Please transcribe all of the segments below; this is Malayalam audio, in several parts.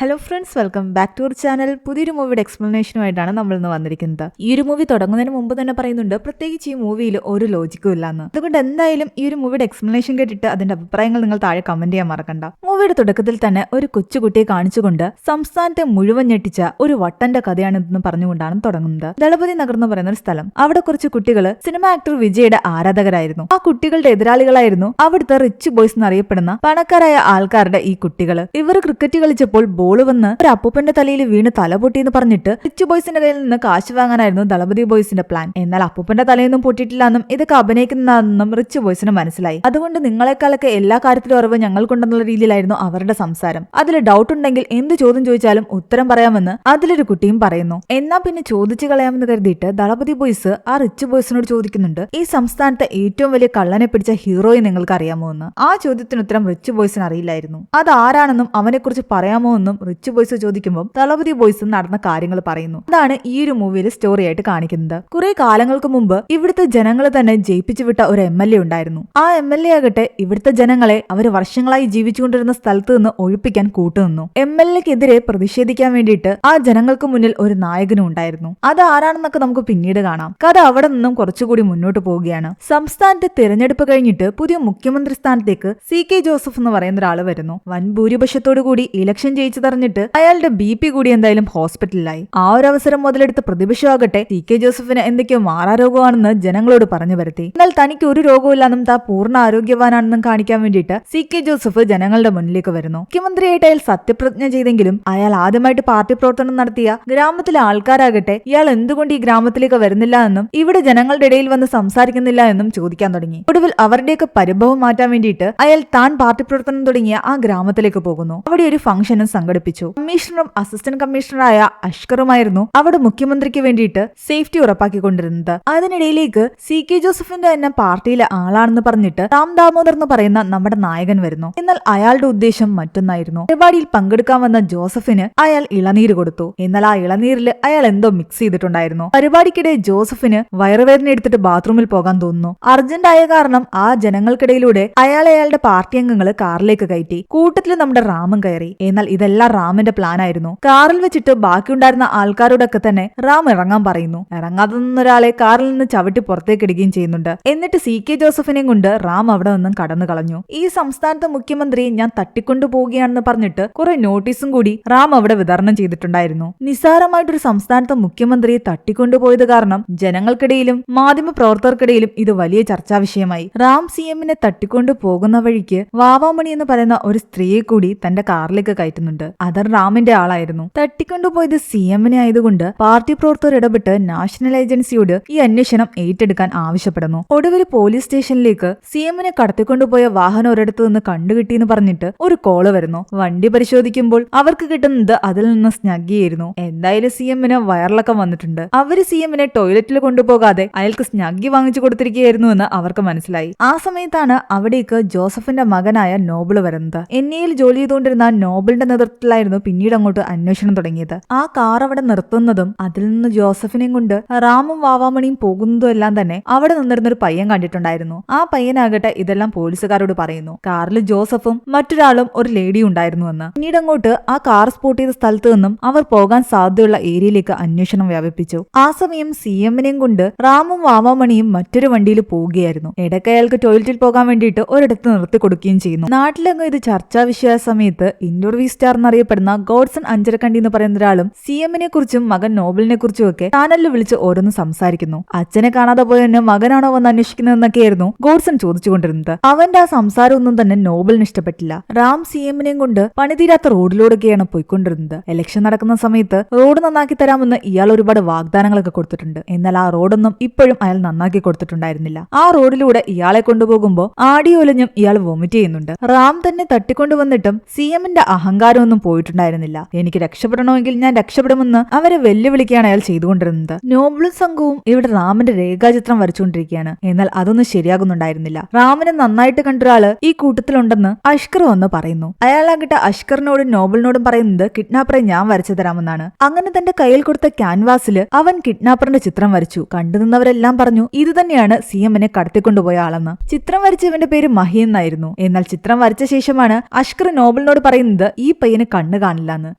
Hello friends, welcome back to our channel. പുതിയൊരു മൂവിയുടെ എക്സ്പ്ലനേഷനുമായിട്ടാണ് നമ്മൾ ഇന്ന് വന്നിരിക്കുന്നത്. ഈ ഒരു മൂവി തുടങ്ങുന്നതിന് മുമ്പ് തന്നെ പറയുന്നുണ്ട്, പ്രത്യേകിച്ച് ഈ മൂവിയിൽ ഒരു ലോജിക്കും ഇല്ലാന്ന്. അതുകൊണ്ട് എന്തായാലും ഈ ഒരു മൂവിയുടെ എക്സ്പ്ലനേഷൻ കേട്ടിട്ട് അതിന്റെ അഭിപ്രായങ്ങൾ നിങ്ങൾ താഴെ കമന്റ് ചെയ്യാൻ മറക്കണ്ട. മൂവിയുടെ തുടക്കത്തിൽ തന്നെ ഒരു കൊച്ചുകുട്ടിയെ കാണിച്ചുകൊണ്ട് സംസ്ഥാനത്തെ മുഴുവൻ ഞെട്ടിച്ച ഒരു വട്ടന്റെ കഥയാണിതെന്ന് പറഞ്ഞുകൊണ്ടാണ് തുടങ്ങുന്നത്. ദളപതി നഗർ എന്ന് പറയുന്ന ഒരു സ്ഥലം. അവിടെ കുറച്ച് കുട്ടികൾ സിനിമ ആക്ടർ വിജയുടെ ആരാധകരായിരുന്നു. ആ കുട്ടികളുടെ എതിരാളികളായിരുന്നു അവിടുത്തെ റിച്ച് ബോയ്സ് എന്നറിയപ്പെടുന്ന പണക്കാരായ ആൾക്കാരുടെ ഈ കുട്ടികൾ. ഇവർ ക്രിക്കറ്റ് കളിച്ചപ്പോൾ ബോൾ വന്ന് ഒരു അപ്പൂപ്പന്റെ തലയിൽ വീണ് തല പൊട്ടിയെന്ന് പറഞ്ഞിട്ട് റിച്ച് ബോയ്സിന്റെ കയ്യിൽ നിന്ന് കാശ് വാങ്ങാനായിരുന്നു ദളപതി ബോയ്സിന്റെ പ്ലാൻ. എന്നാൽ അപ്പൂപ്പന്റെ തലയൊന്നും പൊട്ടിയിട്ടില്ലെന്നും ഇതൊക്കെ അഭിനയിക്കുന്നതാണെന്നും റിച്ച് ബോയ്സിന് മനസ്സിലായി. അതുകൊണ്ട് നിങ്ങളെക്കാളൊക്കെ എല്ലാ കാര്യത്തിലും അറിവ് ഞങ്ങൾക്കുണ്ടെന്നുള്ള രീതിയിലായിരുന്നു അവരുടെ സംസാരം. അതിൽ ഡൗട്ട് ഉണ്ടെങ്കിൽ എന്ത് ചോദ്യം ചോദിച്ചാലും ഉത്തരം പറയാമെന്ന് അതിലൊരു കുട്ടിയും പറയുന്നു. എന്നാ പിന്നെ ചോദിച്ചു കളയാമെന്ന് കരുതിയിട്ട് ദളപതി ബോയ്സ് ആ റിച്ച് ബോയ്സിനോട് ചോദിക്കുന്നുണ്ട്, ഈ സംസ്ഥാനത്തെ ഏറ്റവും വലിയ കള്ളനെ പിടിച്ച ഹീറോയെ നിങ്ങൾക്ക് അറിയാമോ എന്ന്. ആ ചോദ്യത്തിന് ഉത്തരം റിച്ച് ബോയ്സിന് അറിയില്ലായിരുന്നു. അത് ആരാണെന്നും അവനെക്കുറിച്ച് പറയാമോ എന്നും റിച്ച് ബോയ്സ് ചോദിക്കുമ്പോൾ ദളപതി ബോയ്സ് നടന്ന കാര്യങ്ങൾ പറയുന്നു. അതാണ് ഈ ഒരു മൂവിയിൽ സ്റ്റോറി ആയിട്ട് കാണിക്കുന്നത്. കുറെ കാലങ്ങൾക്ക് മുമ്പ് ഇവിടുത്തെ ജനങ്ങൾ തന്നെ ജയിപ്പിച്ചു വിട്ട ഒരു MLA ഉണ്ടായിരുന്നു. ആ MLA ആകട്ടെ ഇവിടുത്തെ ജനങ്ങളെ അവർ വർഷങ്ങളായി ജീവിച്ചുകൊണ്ടിരുന്ന സ്ഥലത്ത് നിന്ന് ഒഴിപ്പിക്കാൻ കൂട്ടുനിന്നു. MLAക്കെതിരെ പ്രതിഷേധിക്കാൻ വേണ്ടിയിട്ട് ആ ജനങ്ങൾക്ക് മുന്നിൽ ഒരു നായകനും ഉണ്ടായിരുന്നു. അത് ആരാണെന്നൊക്കെ നമുക്ക് പിന്നീട് കാണാം. കഥ അവിടെ നിന്നും കുറച്ചുകൂടി മുന്നോട്ട് പോവുകയാണ്. സംസ്ഥാനത്തെ തിരഞ്ഞെടുപ്പ് കഴിഞ്ഞിട്ട് പുതിയ മുഖ്യമന്ത്രി സ്ഥാനത്തേക്ക് CK ജോസഫ് എന്ന് പറയുന്ന ഒരാൾ വരുന്നു. വൻ ഭൂരിപക്ഷത്തോടു കൂടി ഇലക്ഷൻ ജയിച്ചതറിഞ്ഞിട്ട് അയാളുടെ BP കൂടി എന്തായാലും ഹോസ്പിറ്റലിലായി. ആ ഒരു അവസരം മുതലെടുത്ത് പ്രതിപക്ഷമാകട്ടെ CK ജോസഫിന് എന്തൊക്കെയോ മാറാരോഗമാണെന്ന് ജനങ്ങളോട് പറഞ്ഞു വരുത്തി. എന്നാൽ തനിക്ക് ഒരു രോഗമില്ലെന്നും താൻ പൂർണ്ണ ആരോഗ്യവാനാണെന്നും കാണിക്കാൻ വേണ്ടിയിട്ട് CK ജോസഫ് ജനങ്ങളുടെ മുന്നിലേക്ക് വരുന്നു. മുഖ്യമന്ത്രിയായിട്ട് അയാൾ സത്യപ്രതിജ്ഞ ചെയ്തെങ്കിലും അയാൾ ആദ്യമായിട്ട് പാർട്ടി പ്രവർത്തനം നടത്തിയ ഗ്രാമത്തിലെ ആൾക്കാരാകട്ടെ ഇയാൾ എന്തുകൊണ്ട് ഈ ഗ്രാമത്തിലേക്ക് വരുന്നില്ല എന്നും ഇവിടെ ജനങ്ങളുടെ ഇടയിൽ വന്ന് സംസാരിക്കുന്നില്ല എന്നും ചോദിക്കാൻ തുടങ്ങി. ഒടുവിൽ അവരുടെയൊക്കെ പരിഭവം മാറ്റാൻ വേണ്ടിയിട്ട് അയാൾ താൻ പാർട്ടി പ്രവർത്തനം തുടങ്ങിയ ആ ഗ്രാമത്തിലേക്ക് പോകുന്നു. അവിടെ ഒരു ഫംഗ്ഷനും സംഘടിപ്പിച്ചു. കമ്മീഷണറും അസിസ്റ്റന്റ് കമ്മീഷണറായ അഷ്കറുമായിരുന്നു അവിടെ മുഖ്യമന്ത്രിക്ക് വേണ്ടിയിട്ട് സേഫ്റ്റി ഉറപ്പാക്കിക്കൊണ്ടിരുന്നത്. അതിനിടയിലേക്ക് CK ജോസഫിന്റെ തന്നെ പാർട്ടിയിലെ ആളാണെന്ന് പറഞ്ഞിട്ട് രാം ദാമോദർ എന്ന് പറയുന്ന നമ്മുടെ നായകൻ വരുന്നു. എന്നാൽ അയാളുടെ ഉദ്ദേശം മറ്റൊന്നായിരുന്നു. പരിപാടിയിൽ പങ്കെടുക്കാൻ വന്ന ജോസഫിന് അയാൾ ഇളനീര് കൊടുത്തു. എന്നാൽ ആ ഇളനീരിൽ അയാൾ എന്തോ മിക്സ് ചെയ്തിട്ടുണ്ടായിരുന്നു. പരിപാടിക്കിടെ ജോസഫിന് വയറുവേദന എടുത്തിട്ട് ബാത്റൂമിൽ പോകാൻ തോന്നുന്നു. അർജന്റ് ആയ കാരണം ആ ജനങ്ങൾക്കിടയിലൂടെ അയാളുടെ പാർട്ടി അംഗങ്ങൾ കാറിലേക്ക് കയറ്റി. കൂട്ടത്തിൽ നമ്മുടെ റാമും കയറി. എന്നാൽ ഇതെല്ലാം റാമിന്റെ പ്ലാൻ ആയിരുന്നു. കാറിൽ വെച്ചിട്ട് ബാക്കിയുണ്ടായിരുന്ന ആൾക്കാരോടൊക്കെ തന്നെ റാം ഇറങ്ങാൻ പറയുന്നു. ഇറങ്ങാതെ നിന്നൊരാളെ കാറിൽ നിന്ന് ചവിട്ടി പുറത്തേക്ക് ഇടുകയും ചെയ്യുന്നുണ്ട്. എന്നിട്ട് CK ജോസഫിനെയും കൊണ്ട് റാം അവിടെ നിന്നും കടന്നു കളഞ്ഞു. ഈ സംസ്ഥാനത്തെ മുഖ്യമന്ത്രിയെ ഞാൻ തട്ടിക്കൊണ്ടു പോവുകയാണെന്ന് പറഞ്ഞിട്ട് കുറെ നോട്ടീസും കൂടി റാം അവിടെ വിതരണം ചെയ്തിട്ടുണ്ടായിരുന്നു. നിസ്സാരമായിട്ടൊരു സംസ്ഥാനത്തെ മുഖ്യമന്ത്രിയെ തട്ടിക്കൊണ്ടുപോയത് കാരണം ജനങ്ങൾക്കിടയിലും മാധ്യമ പ്രവർത്തകർക്കിടയിലും ഇത് വലിയ ചർച്ചാ വിഷയമായി. റാം CMനെ തട്ടിക്കൊണ്ടു പോകുന്ന വഴിക്ക് വാവാമണി എന്ന് പറയുന്ന ഒരു സ്ത്രീയെ കൂടി തന്റെ കാറിലേക്ക് കയറ്റുന്നുണ്ട്. അത് റാമിന്റെ ആളായിരുന്നു. തട്ടിക്കൊണ്ടുപോയത് CMനെ ആയതുകൊണ്ട് പാർട്ടി പ്രവർത്തകർ ഇടപെട്ട് നാഷണൽ ഏജൻസിയോട് ഈ അന്വേഷണം ഏറ്റെടുക്കാൻ ആവശ്യപ്പെടുന്നു. ഒടുവിൽ പോലീസ് സ്റ്റേഷനിലേക്ക് CMനെ കടത്തിക്കൊണ്ടുപോയ വാഹനം ഒരിടത്തു നിന്ന് കണ്ടുകിട്ടിയെന്ന് പറഞ്ഞിട്ട് ഒരു കോള് വരുന്നു. വണ്ടി പരിശോധിക്കുമ്പോൾ അവർക്ക് കിട്ടുന്നത് അതിൽ നിന്ന് സ്നഗ്ഗിയായിരുന്നു. എന്തായാലും CMന് വയറിളക്കം വന്നിട്ടുണ്ട്. അവര് CMനെ ടോയ്ലറ്റിൽ കൊണ്ടുപോകാതെ അയാൾക്ക് സ്നഗ്ഗി വാങ്ങിച്ചു കൊടുത്തിരിക്കുകയായിരുന്നു എന്ന് അവർക്ക് മനസ്സിലായി. ആ സമയത്താണ് അവിടേക്ക് ജോസഫിന്റെ മകനായ നോബിൾ വരുന്നത്. NAയിൽ ജോലി ചെയ്തുകൊണ്ടിരുന്ന നോബിളിന്റെ നേതൃത്വത്തിലായിരുന്നു പിന്നീട് അങ്ങോട്ട് അന്വേഷണം തുടങ്ങിയത്. ആ കാർ അവിടെ നിർത്തുന്നതും അതിൽ നിന്ന് ജോസഫിനെയും കൊണ്ട് റാമും വാവാമണിയും പോകുന്നതും എല്ലാം തന്നെ അവിടെ നിന്നിരുന്നൊരു പയ്യൻ കണ്ടിട്ടുണ്ടായിരുന്നു. ആ പയ്യനാകട്ടെ ഇതെല്ലാം പോലീസുകാരോട് പറയുന്നു. കാറിൽ ജോസഫും മറ്റൊരാളും ഒരു ലേഡിയും ഉണ്ടായിരുന്നു എന്ന്. പിന്നീട് അങ്ങോട്ട് ആ കാർ സ്പോട്ട് ചെയ്ത സ്ഥലത്ത് നിന്നും അവർ പോകാൻ സാധ്യതയുള്ള ഏരിയയിലേക്ക് അന്വേഷണം വ്യാപിപ്പിച്ചു. ആ സമയം CMനെയും കൊണ്ട് റാമും വാവാമണിയും മറ്റൊരു വണ്ടിയിൽ പോവുകയായിരുന്നു. ഇടയ്ക്ക് അയാൾക്ക് ടോയ്ലറ്റിൽ പോകാൻ വേണ്ടിയിട്ട് ഒരിടത്ത് നിർത്തി കൊടുക്കുകയും ചെയ്യുന്നു. നാട്ടിലങ്ങ് ഇത് ചർച്ചാ വിഷയ സമയത്ത് ഇന്റർവ്യൂ സ്റ്റാർ എന്നറിയപ്പെടുന്ന ഗോഡ്സൺ അഞ്ചരക്കണ്ടി എന്ന് പറയുന്ന ഒരാളും CMനെ കുറിച്ചും മകൻ നോബിളിനെ കുറിച്ചും ഒക്കെ ചാനലിൽ വിളിച്ച് ഓരോന്ന് സംസാരിക്കുന്നു. അച്ഛനെ കാണാതെ പോയതിന് മകനാണോ വന്ന് അന്വേഷിക്കുന്നതെന്നൊക്കെയായിരുന്നു ഗോഡ്സൺ ചോദിച്ചുകൊണ്ടിരുന്നത്. അവന്റെ ആ സംസാരമൊന്നും തന്നെ നോബിളിന് ഇഷ്ടപ്പെട്ടില്ല. റാം CMനെയും കൊണ്ട് പണിതീരാത്ത റോഡിലൂടെയൊക്കെയാണ് പോയിക്കൊണ്ടിരുന്നത്. ഇലക്ഷൻ നടക്കുന്ന സമയത്ത് റോഡ് നന്നാക്കി തരാമെന്ന് ഇയാൾ ഒരുപാട് വാഗ്ദാനങ്ങളൊക്കെ കൊടുത്തിട്ടുണ്ട്. എന്നാൽ ആ റോഡൊന്നും ഇപ്പോഴും അയാൾ നന്നാക്കി കൊടുത്തിട്ടുണ്ടായിരുന്നില്ല. ആ റോഡിലൂടെ ഇയാളെ കൊണ്ടുപോകുമ്പോൾ ആടിയൊലഞ്ഞും ഇയാൾ വൊമിറ്റ് ചെയ്യുന്നുണ്ട്. റാം തന്നെ തട്ടിക്കൊണ്ടുവന്നിട്ടും CMന്റെ അഹങ്കാരമൊന്നും പോയിട്ടുണ്ടായിരുന്നില്ല. എനിക്ക് രക്ഷപ്പെടണമെങ്കിൽ ഞാൻ രക്ഷപ്പെടുമെന്ന് അവരെ വെല്ലുവിളിക്കുകയാണ് അയാൾ ചെയ്തുകൊണ്ടിരുന്നത്. നോബിളും സംഘവും ഇവിടെ റാമിന്റെ രേഖാചിത്രം വരച്ചുകൊണ്ടിരിക്കുകയാണ്. എന്നാൽ അതൊന്നും ശരിയാകുന്നുണ്ടായിരുന്നില്ല. റാമിനെ നന്നായിട്ട് കണ്ടൊരാള് ഈ കൂട്ടത്തിലുണ്ടെന്ന് അഷ്കർ വന്ന് പറയുന്നു. അയാളാകട്ടെ അഷ്കറിനോടും നോബിളിനോടും പറയുന്നത് കിഡ്നാപ്പറെ ഞാൻ വരച്ചു തരാമെന്നാണ്. അങ്ങനെ തന്റെ കയ്യിൽ കൊടുത്ത ക്യാൻവാസിൽ അവൻ കിഡ്നാപ്പറിന്റെ ചിത്രം വരച്ചു. കണ്ടുനിന്നവരെല്ലാം പറഞ്ഞു ഇത് തന്നെയാണ് CMനെ കടത്തിക്കൊണ്ടുപോയ ആളെന്ന്. ചിത്രം വരച്ചവന്റെ പേര് മഹി എന്നായിരുന്നു. എന്നാൽ ചിത്രം വരച്ച ശേഷമാണ് അഷ്കർ നോബിളിനോട് പറയുന്നത് ഈ പയ്യന് കണ്ണു കാണില്ലാന്ന്.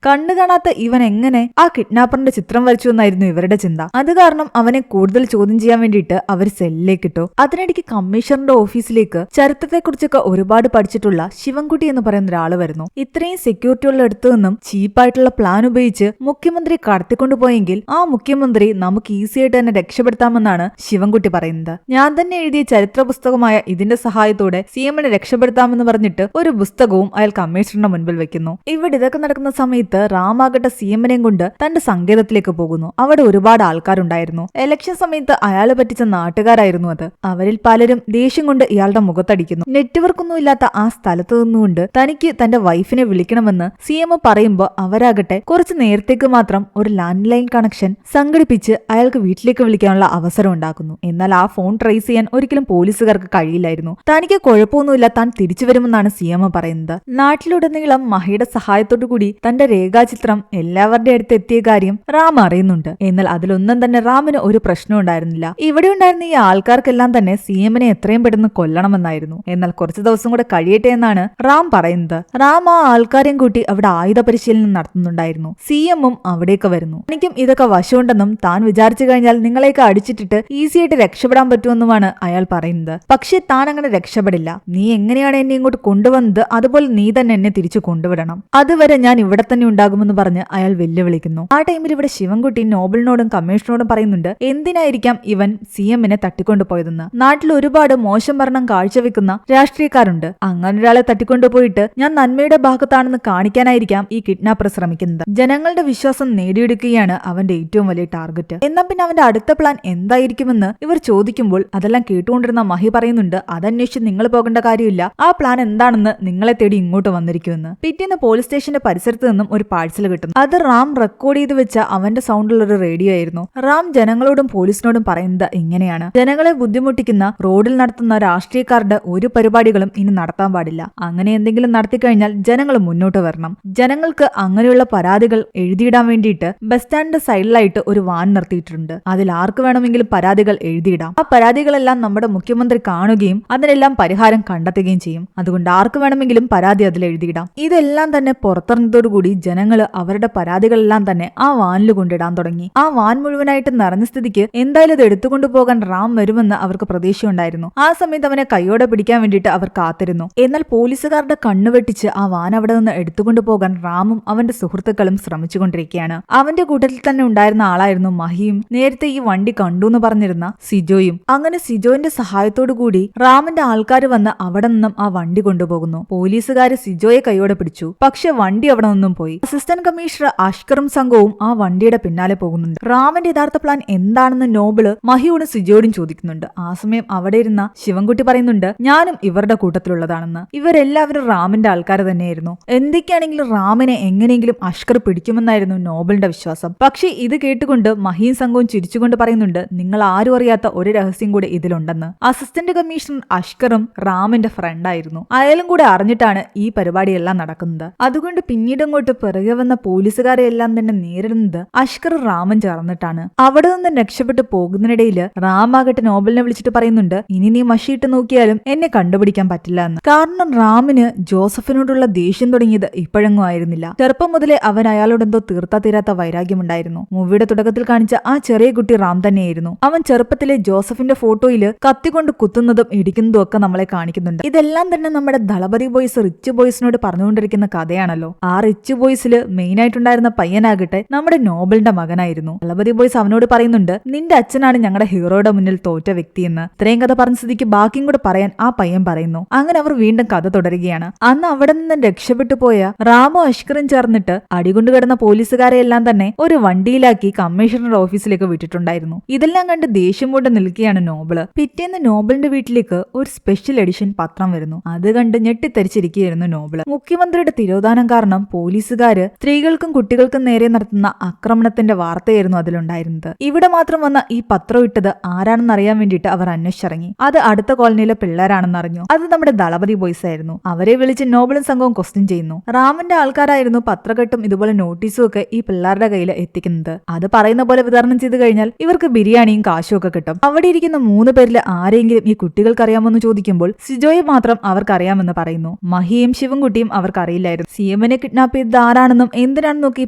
കണ്ണു കാണാത്ത ഇവൻ എങ്ങനെ ആ കിഡ്നാപ്പറിന്റെ ചിത്രം വരച്ചു എന്നായിരുന്നു ഇവരുടെ ചിന്ത. അത് കാരണം അവനെ കൂടുതൽ ചോദ്യം ചെയ്യാൻ വേണ്ടിയിട്ട് അവർ സെല്ലിലേക്ക് ഇട്ടു. അതിനിടയ്ക്ക് കമ്മീഷണറുടെ ഓഫീസിലേക്ക് ചരിത്രത്തെക്കുറിച്ചൊക്കെ ഒരുപാട് പഠിച്ചിട്ടുള്ള ശിവൻകുട്ടി എന്ന് പറയുന്ന ഒരാള് വരുന്നു. ഇത്രയും സെക്യൂരിറ്റി ഉള്ള അടുത്തു നിന്നും ചീപ്പായിട്ടുള്ള പ്ലാൻ ഉപയോഗിച്ച് മുഖ്യമന്ത്രി കടത്തിക്കൊണ്ടുപോയെങ്കിൽ ആ മുഖ്യമന്ത്രി നമുക്ക് ഈസി ആയിട്ട് തന്നെ രക്ഷപ്പെടുത്താമെന്നാണ് ശിവൻകുട്ടി പറയുന്നത്. ഞാൻ തന്നെ എഴുതിയ ചരിത്ര പുസ്തകമായ ഇതിന്റെ സഹായത്തോടെ CM-നെ രക്ഷപ്പെടുത്താമെന്ന് പറഞ്ഞിട്ട് ഒരു പുസ്തകവും അയാൾ കമ്മീഷണറുടെ മുൻപിൽ വെക്കുന്നു. ഇവിടെ ഇതൊക്കെ നടക്കുന്ന സമയത്ത് റാമാകട്ടെ CM-നെയും കൊണ്ട് തന്റെ സങ്കേതത്തിലേക്ക് പോകുന്നു. അവിടെ ഒരുപാട് ആൾക്കാരുണ്ടായിരുന്നു. ഇലക്ഷൻ സമയത്ത് അയാള് പറ്റിച്ച നാട്ടുകാരായിരുന്നു അത്. അവരിൽ പലരും ദേഷ്യം കൊണ്ട് ഇയാളുടെ മുഖത്തടിക്കുന്നു. നെറ്റ്വർക്ക് ഒന്നും ഇല്ലാത്ത ആ സ്ഥലത്ത് നിന്നുകൊണ്ട് തനിക്ക് തന്റെ വൈഫിനെ വിളിക്കണമെന്ന് CM പറയുമ്പോൾ അവരാകട്ടെ കുറച്ച് നേരത്തേക്ക് മാത്രം ഒരു ലാൻഡ് ലൈൻ കണക്ഷൻ സംഘടിപ്പിച്ച് അയാൾക്ക് വീട്ടിലേക്ക് വിളിക്കാനുള്ള അവസരം ഉണ്ടാക്കുന്നു. എന്നാൽ ആ ഫോൺ ട്രേസ് ചെയ്യാൻ ഒരിക്കലും പോലീസുകാർക്ക് കഴിയില്ലായിരുന്നു. തനിക്ക് കുഴപ്പമൊന്നുമില്ല, താൻ തിരിച്ചു വരുമെന്നാണ് CM പറയുന്നത്. നാട്ടിലുടനീളം മഹിയുടെ സഹായത്തോടു കൂടി തന്റെ രേഖാചിത്രം എല്ലാവരുടെ അടുത്ത് എത്തിയ കാര്യം റാം അറിയുന്നുണ്ട്. എന്നാൽ അതിലൊന്നും തന്നെ റാമിന് ഒരു പ്രശ്നം ഉണ്ടായിരുന്നില്ല. ഇവിടെ ഉണ്ടായിരുന്ന ഈ ആൾക്കാർക്കെല്ലാം തന്നെ CM-നെ എത്രയും പെട്ടെന്ന് കൊല്ലണമെന്നായിരുന്നു. എന്നാൽ കുറച്ചു ദിവസം കൂടെ കഴിയട്ടെ എന്നാണ് റാം പറയുന്നത്. റാം ആ ആൾക്കാരെയും കൂട്ടി അവിടെ ആയുധ പരിശീലനം നടത്തുന്നുണ്ടായിരുന്നു. CM-ഉം അവിടേക്ക് വരുന്നു. എനിക്കും ഇതൊക്കെ വശമുണ്ടെന്നും താൻ വിചാരിച്ചു കഴിഞ്ഞാൽ നിങ്ങളെയൊക്കെ അടിച്ചിട്ടിട്ട് ഈസി ആയിട്ട് രക്ഷപ്പെടാൻ പറ്റുമെന്നുമാണ് അയാൾ പറയുന്നത്. പക്ഷെ താൻ അങ്ങനെ രക്ഷപ്പെടില്ല. നീ എങ്ങനെയാണ് എന്നെ ഇങ്ങോട്ട് കൊണ്ടുവന്നത് അതുപോലെ നീ തന്നെ എന്നെ തിരിച്ചു കൊണ്ടുവിടണം. അതുവരെ ഞാൻ ഇവിടെ തന്നെ ഉണ്ടാകുമെന്ന് പറഞ്ഞ് അയാൾ വെല്ലുവിളിക്കുന്നു. ആ ടൈമിൽ ഇവിടെ ശിവൻകുട്ടി നോബിളിനോടും കമ്മീഷണറോടും പറയുന്നുണ്ട് എന്തിനായിരിക്കാം ഇവൻ CM-നെ തട്ടിക്കൊണ്ടുപോയതെന്ന്. നാട്ടിൽ ഒരുപാട് മോശം ഭരണം കാഴ്ചവെക്കുന്ന രാഷ്ട്രീയക്കാരുണ്ട്. അങ്ങനെ ഒരാളെ തട്ടിക്കൊണ്ടുപോയിട്ട് ഞാൻ നന്മയുടെ ഭാഗത്താണെന്ന് കാണിക്കാനായിരിക്കാം ഈ കിഡ്നാപ്പർ ശ്രമിക്കുന്നത്. ജനങ്ങളുടെ വിശ്വാസം നേടിയെടുക്കുകയാണ് അവന്റെ ഏറ്റവും വലിയ ടാർഗറ്റ്. എന്നാൽ പിന്നെ അവന്റെ അടുത്ത പ്ലാൻ എന്തായിരിക്കുമെന്ന് ഇവർ ചോദിക്കുമ്പോൾ അതെല്ലാം കേട്ടുകൊണ്ടിരുന്ന മഹി പറയുന്നുണ്ട് അതന്വേഷിച്ച് നിങ്ങൾ പോകേണ്ട കാര്യമില്ല, ആ പ്ലാൻ എന്താണെന്ന് നിങ്ങളെ തേടി ഇങ്ങോട്ട് വന്നിരിക്കുമെന്ന്. പിറ്റേന്ന് പോലീസ് സ്റ്റേഷന്റെ പരിസരത്ത് നിന്നും ഒരു പാഴ്സൽ കിട്ടുന്നു. അത് റാം റെക്കോർഡ് ചെയ്ത് വെച്ച അവന്റെ സൗണ്ടുള്ള ഒരു റേഡിയോ ആയിരുന്നു. റാം ജനങ്ങളോടും പോലീസിനോടും പറയുന്നത് ഇങ്ങനെയാണ്: ജനങ്ങളെ ബുദ്ധിമുട്ടിക്കുന്ന റോഡിൽ നടത്തുന്ന രാഷ്ട്രീയക്കാരുടെ ഒരു പരിപാടികളും ഇനി നടത്താൻ പാടില്ല. അങ്ങനെ എന്തെങ്കിലും നടത്തിക്കഴിഞ്ഞാൽ ജനങ്ങൾ മുന്നോട്ട് വരണം. ജനങ്ങൾക്ക് അങ്ങനെയുള്ള പരാതികൾ എഴുതിയിടാൻ വേണ്ടിയിട്ട് ബസ് സ്റ്റാൻഡിന്റെ സൈഡിലായിട്ട് ഒരു വാൻ നിർത്തിയിട്ടുണ്ട്. അതിൽ ആർക്ക് വേണമെങ്കിലും പരാതികൾ എഴുതിയിടാം. ആ പരാതികളെല്ലാം നമ്മുടെ മുഖ്യമന്ത്രി കാണുകയും അതിനെല്ലാം പരിഹാരം കണ്ടെത്തുകയും ചെയ്യും. അതുകൊണ്ട് ആർക്ക് വേണമെങ്കിലും പരാതി അതിൽ എഴുതിയിടാം. ഇതെല്ലാം തന്നെ പുറത്തിറങ്ങിയതോടുകൂടി ജനങ്ങൾ അവരുടെ പരാതികളെല്ലാം തന്നെ ആ വാനിൽ കൊണ്ടിടാൻ തുടങ്ങി. ആ വാൻ മുഴുവനായിട്ട് നിറഞ്ഞ സ്ഥിതിക്ക് എന്തായാലും ഇത് എടുത്തുകൊണ്ടുപോകാൻ റാം വരുമെന്ന് അവർക്ക് പ്രതീക്ഷയുണ്ടായിരുന്നു. ആ സമയത്ത് അവനെ കൈയോടെ പിടിക്കാൻ വേണ്ടിയിട്ട് അവർ കാത്തിരുന്നു. എന്നാൽ പോലീസുകാരുടെ കണ്ണുവെട്ടിച്ച് ആ വാൻ അവിടെ നിന്ന് എടുത്തുകൊണ്ടുപോകാൻ റാമും അവന്റെ സുഹൃത്തുക്കളും ശ്രമിച്ചുകൊണ്ടിരിക്കുകയാണ്. അവന്റെ കൂട്ടത്തിൽ തന്നെ ഉണ്ടായിരുന്ന ആളായിരുന്നു മഹിയും നേരത്തെ ഈ വണ്ടി കണ്ടു എന്ന് പറഞ്ഞിരുന്ന സിജോയും. അങ്ങനെ സിജോന്റെ സഹായത്തോടു കൂടി റാമിന്റെ ആൾക്കാർ വന്ന് അവിടെ നിന്നും ആ വണ്ടി കൊണ്ടുപോകുന്നു. പോലീസുകാര് സിജോയെ കൈയോടെ പിടിച്ചു. പക്ഷെ വണ്ടി അവിടെ നിന്നും പോയി. അസിസ്റ്റന്റ് കമ്മീഷണർ അഷ്കറും സംഘവും ആ വണ്ടിയുടെ പിന്നാലെ പോകുന്നുണ്ട്. റാമിന്റെ യഥാർത്ഥ പ്ലാൻ എന്താണെന്ന് നോബിള് മഹിയോടും സിജോയോടും ചോദിക്കുന്നുണ്ട്. ആ സമയം അവിടെ ഇരുന്ന ശിവൻകുട്ടി പറയുന്നുണ്ട് ഞാനും ഇവരുടെ കൂട്ടത്തിലുള്ളതാണെന്ന്. ഇവരെല്ലാവരും റാമിന്റെ ആൾക്കാർ തന്നെയായിരുന്നു. എന്തൊക്കെയാണെങ്കിലും റാമിനെ എങ്ങനെയെങ്കിലും അഷ്കർ പിടിക്കുമെന്നായിരുന്നു നോബിളിന്റെ വിശ്വാസം. പക്ഷേ ഇത് കേട്ടുകൊണ്ട് മഹിയും സംഘവും ചിരിച്ചുകൊണ്ട് പറയുന്നുണ്ട് നിങ്ങൾ ആരും അറിയാത്ത ഒരു രഹസ്യം കൂടി ഇതിലുണ്ടെന്ന്. Assistant commissioner അഷ്കറും റാമിന്റെ ഫ്രണ്ടായിരുന്നു. അയാളും കൂടെ അറിഞ്ഞിട്ടാണ് ഈ പരിപാടിയെല്ലാം നടക്കുന്നത്. അതുകൊണ്ട് പിന്നീട് അങ്ങോട്ട് പിറകെ വന്ന പോലീസുകാരെ എല്ലാം തന്നെ നേരിടുന്നത് അഷ്കർ റാമും ചേർന്നിട്ടാണ്. അവിടെ നിന്ന് രക്ഷപ്പെട്ടു പോകുന്നതിനിടയിൽ റാമാകട്ടെ നോബലിനെ വിളിച്ചിട്ട് പറയുന്നുണ്ട് ഇനി നീ മഷിയിട്ട് നോക്കിയാലും എന്നെ കണ്ടുപിടിക്കാൻ പറ്റില്ല എന്ന്. കാരണം റാമിന് ജോസഫിനോടുള്ള ദേഷ്യം തുടങ്ങിയത് ഇപ്പോഴെങ്ങും ആയിരുന്നില്ല. ചെറുപ്പം മുതലേ അവൻ അയാളോടെന്തോ തീർത്താ തീരാത്ത വൈരാഗ്യമുണ്ടായിരുന്നു. മൂവിയുടെ തുടക്കത്തിൽ കാണിച്ച ആ ചെറിയ കുട്ടി റാം തന്നെയായിരുന്നു. അവൻ ചെറുപ്പത്തിലെ ജോസഫിന്റെ ഫോട്ടോയില് കത്തിക്കൊണ്ട് കുത്തുന്നതും ഇടിക്കുന്നതും ഒക്കെ നമ്മളെ കാണിക്കുന്നുണ്ട്. ഇതെല്ലാം തന്നെ നമ്മുടെ ദളപതി ബോയ്സ് റിച്ച് ബോയ്സിനോട് പറഞ്ഞുകൊണ്ടിരിക്കുന്ന കഥയാണല്ലോ. ആ റിച്ച് ബോയ്സില് മെയിൻ ആയിട്ടുണ്ടായിരുന്ന പയ്യനാകട്ടെ നമ്മുടെ നോബലിന്റെ മകനായിരുന്നു. ദളപതി ബോയ്സ് അവനോട് പറയുന്നുണ്ട് നിന്റെ അച്ഛനാണ് ഞങ്ങളുടെ ഹീറോയുടെ മുന്നിൽ തോറ്റ വ്യക്തിയെന്ന്. ഇത്രയും കഥ പറഞ്ഞ സ്ഥിതിക്ക് ബാക്കിയും കൂടെ പറയാൻ ആ പയ്യൻ പറയുന്നു. അങ്ങനെ അവർ വീണ്ടും കഥ തുടരുകയാണ്. അന്ന് അവിടെ നിന്ന് രക്ഷപ്പെട്ടു പോയ റാമോ അഷ്കറും ചേർന്നിട്ട് അടികൊണ്ടു കിടന്ന പോലീസുകാരെ എല്ലാം തന്നെ ഒരു വണ്ടിയിലാക്കി കമ്മീഷണർ ഓഫീസിലേക്ക് വിട്ടിട്ടുണ്ടായിരുന്നു. ഇതെല്ലാം കണ്ട് ദേഷ്യം കൊണ്ട് നിൽക്കുകയാണ് നോബിള്. പിറ്റേന്ന് നോബിളിന്റെ വീട്ടിലേക്ക് ഒരു സ്പെഷ്യൽ എഡിഷൻ പത്രം വരുന്നു. അത് കണ്ട് ഞെട്ടിത്തരിച്ചിരിക്കുകയായിരുന്നു നോബിള്. മുഖ്യമന്ത്രിയുടെ തിരോധാനം കാരണം പോലീസുകാര് സ്ത്രീകൾക്കും കുട്ടികൾക്കും നേരെ നടത്തുന്ന ആക്രമണത്തിന്റെ വാർത്തയായിരുന്നു അതിലുണ്ടായിരുന്നത്. ഇവിടെ മാത്രം വന്ന ഈ പത്രം ഇട്ടത് ആരാണെന്ന് അറിയാൻ വേണ്ടിയിട്ട് അവർ അന്വേഷിച്ചിറങ്ങി. അത് അടുത്ത കോളനിയിലെ പിള്ളേരാണെന്ന് അറിഞ്ഞു. അത് നമ്മുടെ ദളപതി ബോയ്സ് ആയിരുന്നു. അവരെ വിളിച്ച് നോബിളും സംഘവും ക്വസ്റ്റ്യൻ ചെയ്യുന്നു. റാമിന്റെ ആൾക്കാരായിരുന്നു പത്രക്കെട്ടും ഇതുപോലെ നോട്ടീസും ഒക്കെ ഈ പിള്ളേരുടെ കയ്യിൽ എത്തിക്കുന്നത്. അത് പറയുന്ന പോലെ വിതരണം ചെയ്ത് കഴിഞ്ഞാൽ ഇവർക്ക് ബിരിയാണിയും കാശും ഒക്കെ കിട്ടും. അവിടെ ഇരിക്കുന്ന 3 പേരിൽ ആരെങ്കിലും ഈ കുട്ടികൾക്ക് അറിയാമെന്ന് ചോദിക്കുമ്പോൾ സിജോയെ മാത്രം അവർക്കറിയാമെന്ന് പറയുന്നു. മഹിയും ശിവൻകുട്ടിയും അവർക്കറിയില്ലായിരുന്നു. CM സിഎമ്മിനെ കിഡ്നാപ്പ് ചെയ്തത് ആരാണെന്നും എന്തിനാണെന്നും ഒക്കെ ഈ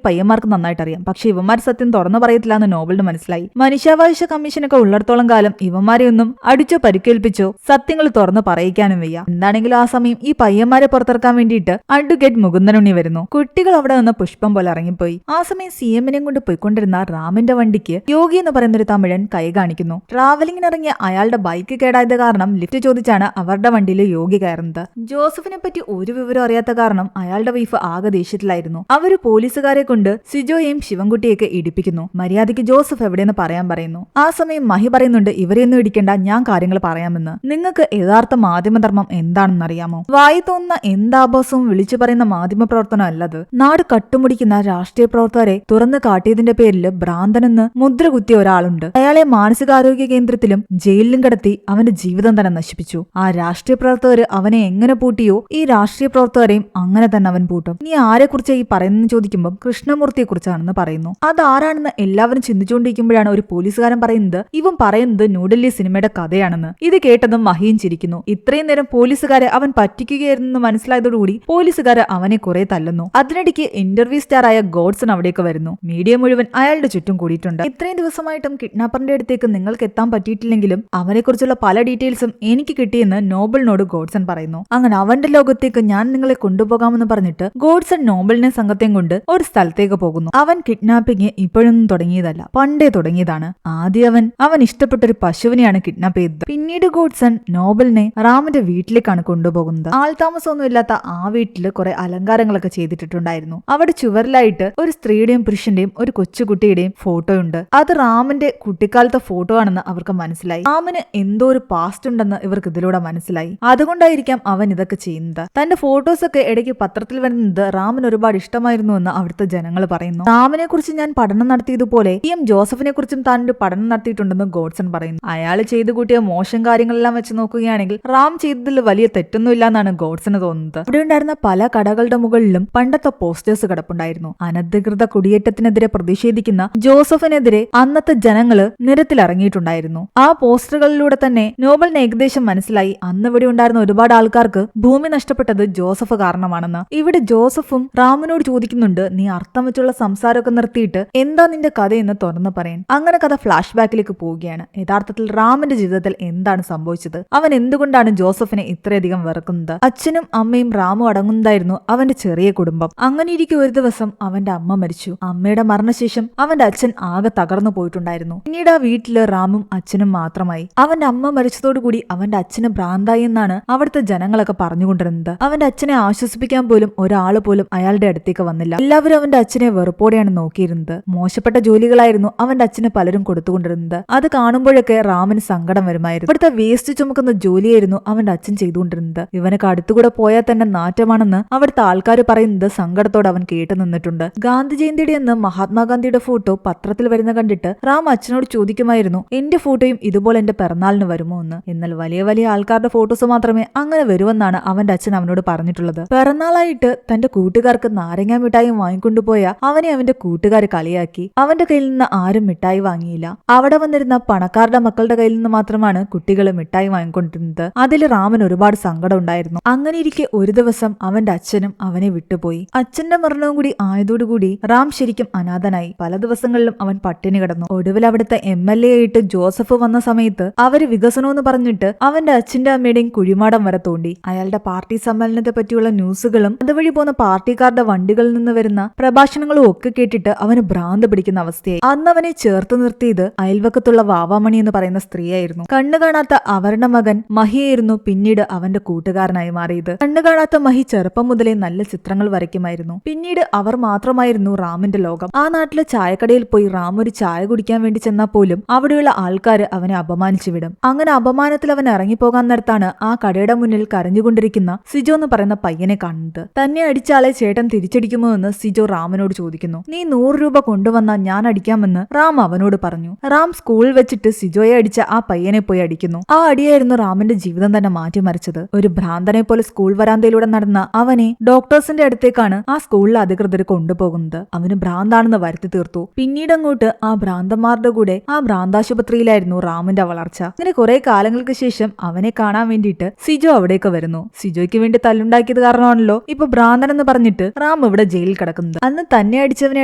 പയ്യന്മാർക്ക് നന്നായിട്ട് അറിയാം. പക്ഷെ ഇവന്മാർ സത്യം തുറന്നു പറയത്തില്ല എന്ന് നോബലിന് മനസ്സിലായി. മനുഷ്യാവകാശ കമ്മീഷനൊക്കെ ഉള്ളിടത്തോളം കാലം ഇവന്മാരെ ഒന്നും അടിച്ചോ പരിക്കേൽപ്പിച്ചോ സത്യങ്ങൾ തുറന്നു പറയിക്കാനും വയ്യ. എന്താണെങ്കിലും ആ സമയം ഈ പയ്യന്മാരെ പുറത്തിറക്കാൻ വേണ്ടിയിട്ട് അഡ്വക്കേറ്റ് മുകുന്ദനുണ്ണി വരുന്നു. കുട്ടികൾ അവിടെ നിന്ന് പുഷ്പം പോലെ ഇറങ്ങിപ്പോയി. ആ സമയം സിഎമ്മിനെയും കൊണ്ട് പോയിക്കൊണ്ടിരുന്ന റാമിന്റെ വണ്ടിക്ക് യോഗി എന്ന് പറയുന്ന ഒരു തമിഴൻ കൈ കാണിക്കുന്നു. ട്രാവലിംഗിന് ഇറങ്ങിയ അയാളുടെ ബൈക്ക് കേടായത് കാരണം ലിഫ്റ്റ് ചോദിച്ചാണ് അവരുടെ വണ്ടിയിൽ യോഗി കയറുന്നത്. ജോസഫിനെ പറ്റി ഒരു വിവരം അറിയാത്ത കാരണം അയാളുടെ വൈഫ് ആകെ ദേഷ്യത്തിലായിരുന്നു. അവര് പോലീസുകാരെ കൊണ്ട് സിജോയെയും ശിവൻകുട്ടിയൊക്കെ ഇടിപ്പിക്കുന്നു. മര്യാദയ്ക്ക് ജോസഫ് എവിടെയെന്ന് പറയാൻ പറയുന്നു. ആ സമയം മഹി പറയുന്നുണ്ട്, ഇവരെയൊന്നും ഇടിക്കേണ്ട, ഞാൻ കാര്യങ്ങൾ പറയാമെന്ന്. നിങ്ങൾക്ക് യഥാർത്ഥ മാധ്യമധർമ്മം എന്താണെന്ന് അറിയാമോ? വായി തോന്നുന്ന എന്താഭാസവും വിളിച്ചു പറയുന്ന മാധ്യമ പ്രവർത്തനം അല്ലത്. നാട് കട്ടുമുടിക്കുന്ന രാഷ്ട്രീയ പ്രവർത്തകരെ തുറന്നു കാട്ടിയതിന്റെ പേരിൽ ഭ്രാന്തനെന്ന് മുദ്ര കുത്തിയ ഒരാളുണ്ട്. അയാളെ മാനസികാരോഗ്യ കേന്ദ്രത്തിലും ജയിലിലും കടത്തി അവന്റെ ജീവിതം തന്നെ നശിപ്പിച്ചു. ആ രാഷ്ട്രീയ പ്രവർത്തകർ അവനെ എങ്ങനെ പൂട്ടിയോ ഈ രാഷ്ട്രീയ പ്രവർത്തകരെയും അങ്ങനെ തന്നെ അവൻ പൂട്ടും. നീ ആരെക്കുറിച്ച് ഈ പറയുന്നതെന്ന് ചോദിക്കുമ്പോൾ കൃഷ്ണമൂർത്തിയെ കുറിച്ചാണെന്ന് പറയുന്നു. അതാരാണെന്ന് എല്ലാവരും ചിന്തിച്ചുകൊണ്ടിരിക്കുമ്പോഴാണ് ഒരു പോലീസുകാരൻ പറയുന്നത് ഇവൻ പറയുന്നത് ന്യൂഡൽഹി സിനിമയുടെ കഥയാണെന്ന്. ഇത് കേട്ടതും മഹിയും ചിരിക്കുന്നു. ഇത്രയും നേരം പോലീസുകാരെ അവൻ പറ്റിക്കുകയായിരുന്നു മനസ്സിലായതോടുകൂടി പോലീസുകാരെ അവനെ കുറെ തല്ലുന്നു. അതിനിടയ്ക്ക് ഇന്റർവ്യൂ സ്റ്റാറായ ഗോഡ്സൺ അവിടേക്ക് വരുന്നു. മീഡിയ മുഴുവൻ അയാളുടെ ചുറ്റും കൂടിയിട്ടുണ്ട്. ഇത്രയും ദിവസമായിട്ടും കിഡ്നാപ്പറിന്റെ അടുത്തേക്ക് നിങ്ങൾക്ക് എത്താൻ പറ്റിയിട്ടില്ലെങ്കിലും അവനെക്കുറിച്ചുള്ള പല ഡീറ്റെയിൽസും എനിക്ക് കിട്ടിയെന്ന് നോബലിനോട് ഗോഡ്സൺ പറയുന്നു. അങ്ങനെ അവന്റെ ലോകത്തേക്ക് ഞാൻ നിങ്ങളെ കൊണ്ടുപോകാമെന്ന് പറഞ്ഞിട്ട് ഗോഡ്സൺ നോബലിനെ സംഘത്തെയും കൊണ്ട് ഒരു സ്ഥലത്തേക്ക് പോകുന്നു. അവൻ കിഡ്നാപ്പിംഗ് ഇപ്പോഴൊന്നും തുടങ്ങിയതല്ല, പണ്ടേ തുടങ്ങിയതാണ്. ആദ്യം അവൻ ഇഷ്ടപ്പെട്ട ഒരു പശുവിനെയാണ് കിഡ്നാപ്പ് ചെയ്തത്. പിന്നീട് ഗോഡ്സൺ നോബലിനെ റാമിന്റെ വീട്ടിലേക്കാണ് കൊണ്ടുപോകുന്നത്. ആൾതാമസമൊന്നും ഇല്ലാത്ത ആ വീട്ടില് കുറെ അലങ്കാരങ്ങളൊക്കെ ചെയ്തിട്ടുണ്ടായിരുന്നു. അവിടെ ചുവരിലായിട്ട് ഒരു സ്ത്രീയുടെയും പുരുഷന്റെയും ഒരു കൊച്ചുകുട്ടിയുടെയും ഫോട്ടോ ഉണ്ട്. അത് റാമിന്റെ കുട്ടിക്കാലത്തെ ഫോട്ടോ ആണെന്ന് അവർക്ക് മനസ്സിലായി. റാമിന് എന്തോ ഒരു പാസ്റ്റ് ഉണ്ടെന്ന് ഇവർക്ക് ഇതിലൂടെ മനസ്സിലായി. അതുകൊണ്ടായിരിക്കാം അവൻ ഇതൊക്കെ ചെയ്യുന്നത്. തന്റെ ഫോട്ടോസ് ഒക്കെ ഇടയ്ക്ക് പത്രത്തിൽ വരുന്നത് റാമിന് ഒരുപാട് ഇഷ്ടമായിരുന്നു എന്ന് അവിടുത്തെ ജനങ്ങൾ പറയുന്നു. റാമിനെ കുറിച്ച് ഞാൻ പഠനം നടത്തിയതുപോലെ ജോസഫിനെ കുറിച്ചും താൻ ഒരു പഠനം നടത്തിയിട്ടുണ്ടെന്ന് ഗോഡ്സൺ പറയുന്നു. അയാൾ ചെയ്തു കൂട്ടിയ മോശം കാര്യങ്ങളെല്ലാം വെച്ച് നോക്കുകയാണെങ്കിൽ റാം ചെയ്തതിൽ വലിയ തെറ്റൊന്നുമില്ല എന്നാണ് ഗോഡ്സന് തോന്നുന്നത്. അവിടെ ഉണ്ടായിരുന്ന പല കടകളുടെ മുകളിലും പണ്ടത്തെ പോസ്റ്റേഴ്സ് കിടപ്പുണ്ടായിരുന്നു. അനധികൃത കുടിയേറ്റത്തിനെതിരെ പ്രതിഷേധിക്കുന്ന ജോസഫിനെതിരെ അന്നത്തെ ജനങ്ങള് നിരത്തിലിറങ്ങിയിട്ടുണ്ടായിരുന്നു. ആ പോസ്റ്ററുകളിലൂടെ തന്നെ നോബലിന് ഏകദേശം മനസ്സിലായി അന്ന് ഇവിടെ ഉണ്ടായിരുന്ന ഒരുപാട് ആൾക്കാർക്ക് ഭൂമി നഷ്ടപ്പെട്ടത് ജോസഫ് കാരണമാണെന്ന്. ഇവിടെ ജോസഫും റാമിനോട് ചോദിക്കുന്നുണ്ട്, നീ അർത്ഥം വെച്ചുള്ള സംസാരമൊക്കെ നിർത്തിയിട്ട് എന്താ നിന്റെ കഥയെന്ന് തുറന്നു പറയാൻ. അങ്ങനെ കഥ ഫ്ലാഷ് ബാക്കിലേക്ക് പോവുകയാണ്. യഥാർത്ഥത്തിൽ റാമിന്റെ ജീവിതത്തിൽ എന്താണ് സംഭവിച്ചത്? അവൻ എന്തുകൊണ്ടാണ് ജോസഫിനെ ഇത്രയധികം വെറുക്കുന്നത്? അച്ഛനും അമ്മയും റാമും അടങ്ങുന്നതായിരുന്നു അവന്റെ ചെറിയ കുടുംബം. അങ്ങനെ ഇരിക്കെ ഒരു ദിവസം അവന്റെ അമ്മ മരിച്ചു. അമ്മയുടെ മരണശേഷം അവന്റെ അച്ഛൻ ആകെ തകർന്നു പോയിട്ടുണ്ടായിരുന്നു. പിന്നീട് ആ വീട്ടില് റാമും അച്ഛനും മാത്രമായി. അവന്റെ അമ്മ മരിച്ചതോടുകൂടി അവന്റെ അച്ഛന് ഭ്രാന്തായി എന്നാണ് അവിടുത്തെ ജനങ്ങളൊക്കെ പറഞ്ഞുകൊണ്ടിരുന്നത്. അവന്റെ അച്ഛനെ ആശ്വസിപ്പിക്കാൻ പോലും ഒരാള് പോലും അയാളുടെ അടുത്തേക്ക് വന്നില്ല. എല്ലാവരും അവന്റെ അച്ഛനെ വെറുപ്പോടെയാണ് നോക്കിയിരുന്നത്. മോശപ്പെട്ട ജോലികളായിരുന്നു അവന്റെ അച്ഛന് പലരും കൊടുത്തുകൊണ്ടിരുന്നത്. അത് കാണുമ്പോഴൊക്കെ റാമിന് സങ്കടം വരുമായിരുന്നു. ഇവിടുത്തെ വേസ്റ്റ് ചുമക്കുന്ന ജോലിയായിരുന്നു അവന്റെ അച്ഛൻ ചെയ്തുകൊണ്ടിരുന്നത്. ഇവനൊക്കെ അടുത്തുകൂടെ പോയാൽ തന്നെ നാറ്റമാണെന്ന് അവിടുത്തെ ആൾക്കാർ പറയുന്നത് സങ്കടത്തോടെ അവൻ കേട്ടു നിന്നിട്ടുണ്ട്. ഗാന്ധി ജയന്തിയുടെ അന്ന് മഹാത്മാഗാന്ധിയുടെ ഫോട്ടോ പത്രത്തിൽ വരുന്ന കണ്ടിട്ട് റാം അച്ഛനോട് ചോദിക്കുമായിരുന്നു, എന്റെ ഫോട്ടോയും ഇതുപോലെ എന്റെ പിറന്നാളിന് വരുമോ എന്ന്. എന്നാൽ വലിയ വലിയ ആൾക്കാരുടെ ഫോട്ടോസ് മാത്രമേ അങ്ങനെ വരുമെന്നാണ് അവന്റെ അച്ഛൻ അവനോട് പറഞ്ഞിട്ടുള്ളത്. പിറന്നാളായിട്ട് തന്റെ കൂട്ടുകാർക്ക് നാരങ്ങ മിഠായി വാങ്ങിക്കൊണ്ടുപോയ അവനെ അവന്റെ കൂട്ടുകാർ കളിയാക്കി. അവന്റെ കയ്യിൽ നിന്ന് ആരും മിഠായി വാങ്ങിയില്ല. അവിടെ വന്നിരുന്ന പണക്കാരുടെ മക്കളുടെ കയ്യിൽ നിന്ന് മാത്രമാണ് കുട്ടികൾ മിഠായി വാങ്ങിക്കൊണ്ടിരുന്നത്. അതിൽ റാമിന് ഒരുപാട് സങ്കടം ഉണ്ടായിരുന്നു. അങ്ങനെ ഇരിക്കെ ഒരു ദിവസം അവന്റെ അച്ഛനും അവനെ വിട്ടുപോയി. അച്ഛന്റെ മരണവും കൂടി ആയതോടുകൂടി റാം ശരിക്കും അനാഥനായി. പല ദിവസങ്ങളിലും അവൻ പട്ടിണി കിടന്നു. ഒടുവിൽ അവിടുത്തെ MLA ആയിട്ട് ജോസഫ് വന്ന സമയത്ത് അവര് വികസനമെന്ന് പറഞ്ഞിട്ട് അവന്റെ അച്ഛന്റെ അമ്മയുടെയും കുഴിമാടം വരെ തോണ്ടി. അയാളുടെ പാർട്ടി സമ്മേളനത്തെ പറ്റിയുള്ള ന്യൂസുകളും അതുവഴി പോകുന്ന പാർട്ടിക്കാരുടെ വണ്ടികളിൽ നിന്ന് വരുന്ന പ്രഭാഷണങ്ങളും ഒക്കെ കേട്ടിട്ട് അവന് ഭ്രാന്ത് പിടിക്കുന്ന അവസ്ഥയായി. അന്ന് അവനെ ചേർത്ത് നിർത്തിയത് അയൽവക്കത്തുള്ള വാവാമണി എന്ന് പറയുന്ന സ്ത്രീയായിരുന്നു. കണ്ണു കാണാത്ത അവരുടെ മകൻ മഹിയായിരുന്നു പിന്നീട് അവന്റെ കൂട്ടുകാരനായി മാറിയത്. കണ്ണു കാണാത്ത മഹി ചെറുപ്പം മുതലേ നല്ല ചിത്രങ്ങൾ വരയ്ക്കുമായിരുന്നു. പിന്നീട് അവർ മാത്രമായിരുന്നു റാമിന്റെ ലോകം. ആ നാട്ടിലെ ചായക്കടയിൽ പോയി റാം ഒരു ചായ കുടിക്കാൻ വേണ്ടി ചെന്നാൽ പോലും അവിടെയുള്ള ആൾക്കാർ അവനെ അപമാനിച്ചു വിടും. അങ്ങനെ അപമാനത്തിൽ അവൻ ഇറങ്ങിപ്പോകാൻ നേരത്താണ് ആ കടയുടെ മുന്നിൽ കരഞ്ഞുകൊണ്ടിരിക്കുന്ന സിജോ എന്ന് പറയുന്ന പയ്യനെ കാണുന്നത്. തന്നെ അടിച്ചാളെ ചേട്ടൻ തിരിച്ചടിക്കുമോ എന്ന് സിജോ റാമിനോട് ചോദിക്കുന്നു. നീ 100 രൂപ കൊണ്ടുവന്നാൽ ഞാൻ അടിക്കാമെന്ന് റാം അവനോട് പറഞ്ഞു. റാം സ്കൂളിൽ വെച്ചിട്ട് സിജോയെ അടിച്ച ആ പയ്യനെ പോയി അടിക്കുന്നു. ആ അടിയായിരുന്നു റാമിന്റെ ജീവിതം തന്നെ മാറ്റിമറിച്ചത്. ഒരു ഭ്രാന്തനെ പോലെ സ്കൂൾ വരാന്തയിലൂടെ നടന്ന അവനെ ഡോക്ടേഴ്സിന്റെ അടുത്തേക്കാണ് ആ സ്കൂളിലെ അധികൃതർ കൊണ്ടുപോകുന്നത്. അവന് ഭ്രാന്താണെന്ന് വരുത്തി തീർത്തു. പിന്നീട് അങ്ങോട്ട് ആ ഭ്രാന്തന്മാരുടെ കൂടെ ആ ഭ്രാന്താശുപത്രിയിലായിരുന്നു റാമിന്റെ വളർച്ച. അങ്ങനെ കുറെ കാലങ്ങൾക്ക് ശേഷം അവനെ കാണാൻ വേണ്ടിയിട്ട് സിജോ അവിടേക്ക് വരുന്നു. സിജോയ്ക്ക് വേണ്ടി തല്ലുണ്ടാക്കിയത് കാരണമാണല്ലോ ഇപ്പൊ ഭ്രാന്ത് ഭ്രാന്തനെന്ന് പറഞ്ഞിട്ട് റാം ഇവിടെ ജയിലിൽ കിടക്കുന്നത്. അന്ന് തന്നെ അടിച്ചവനെ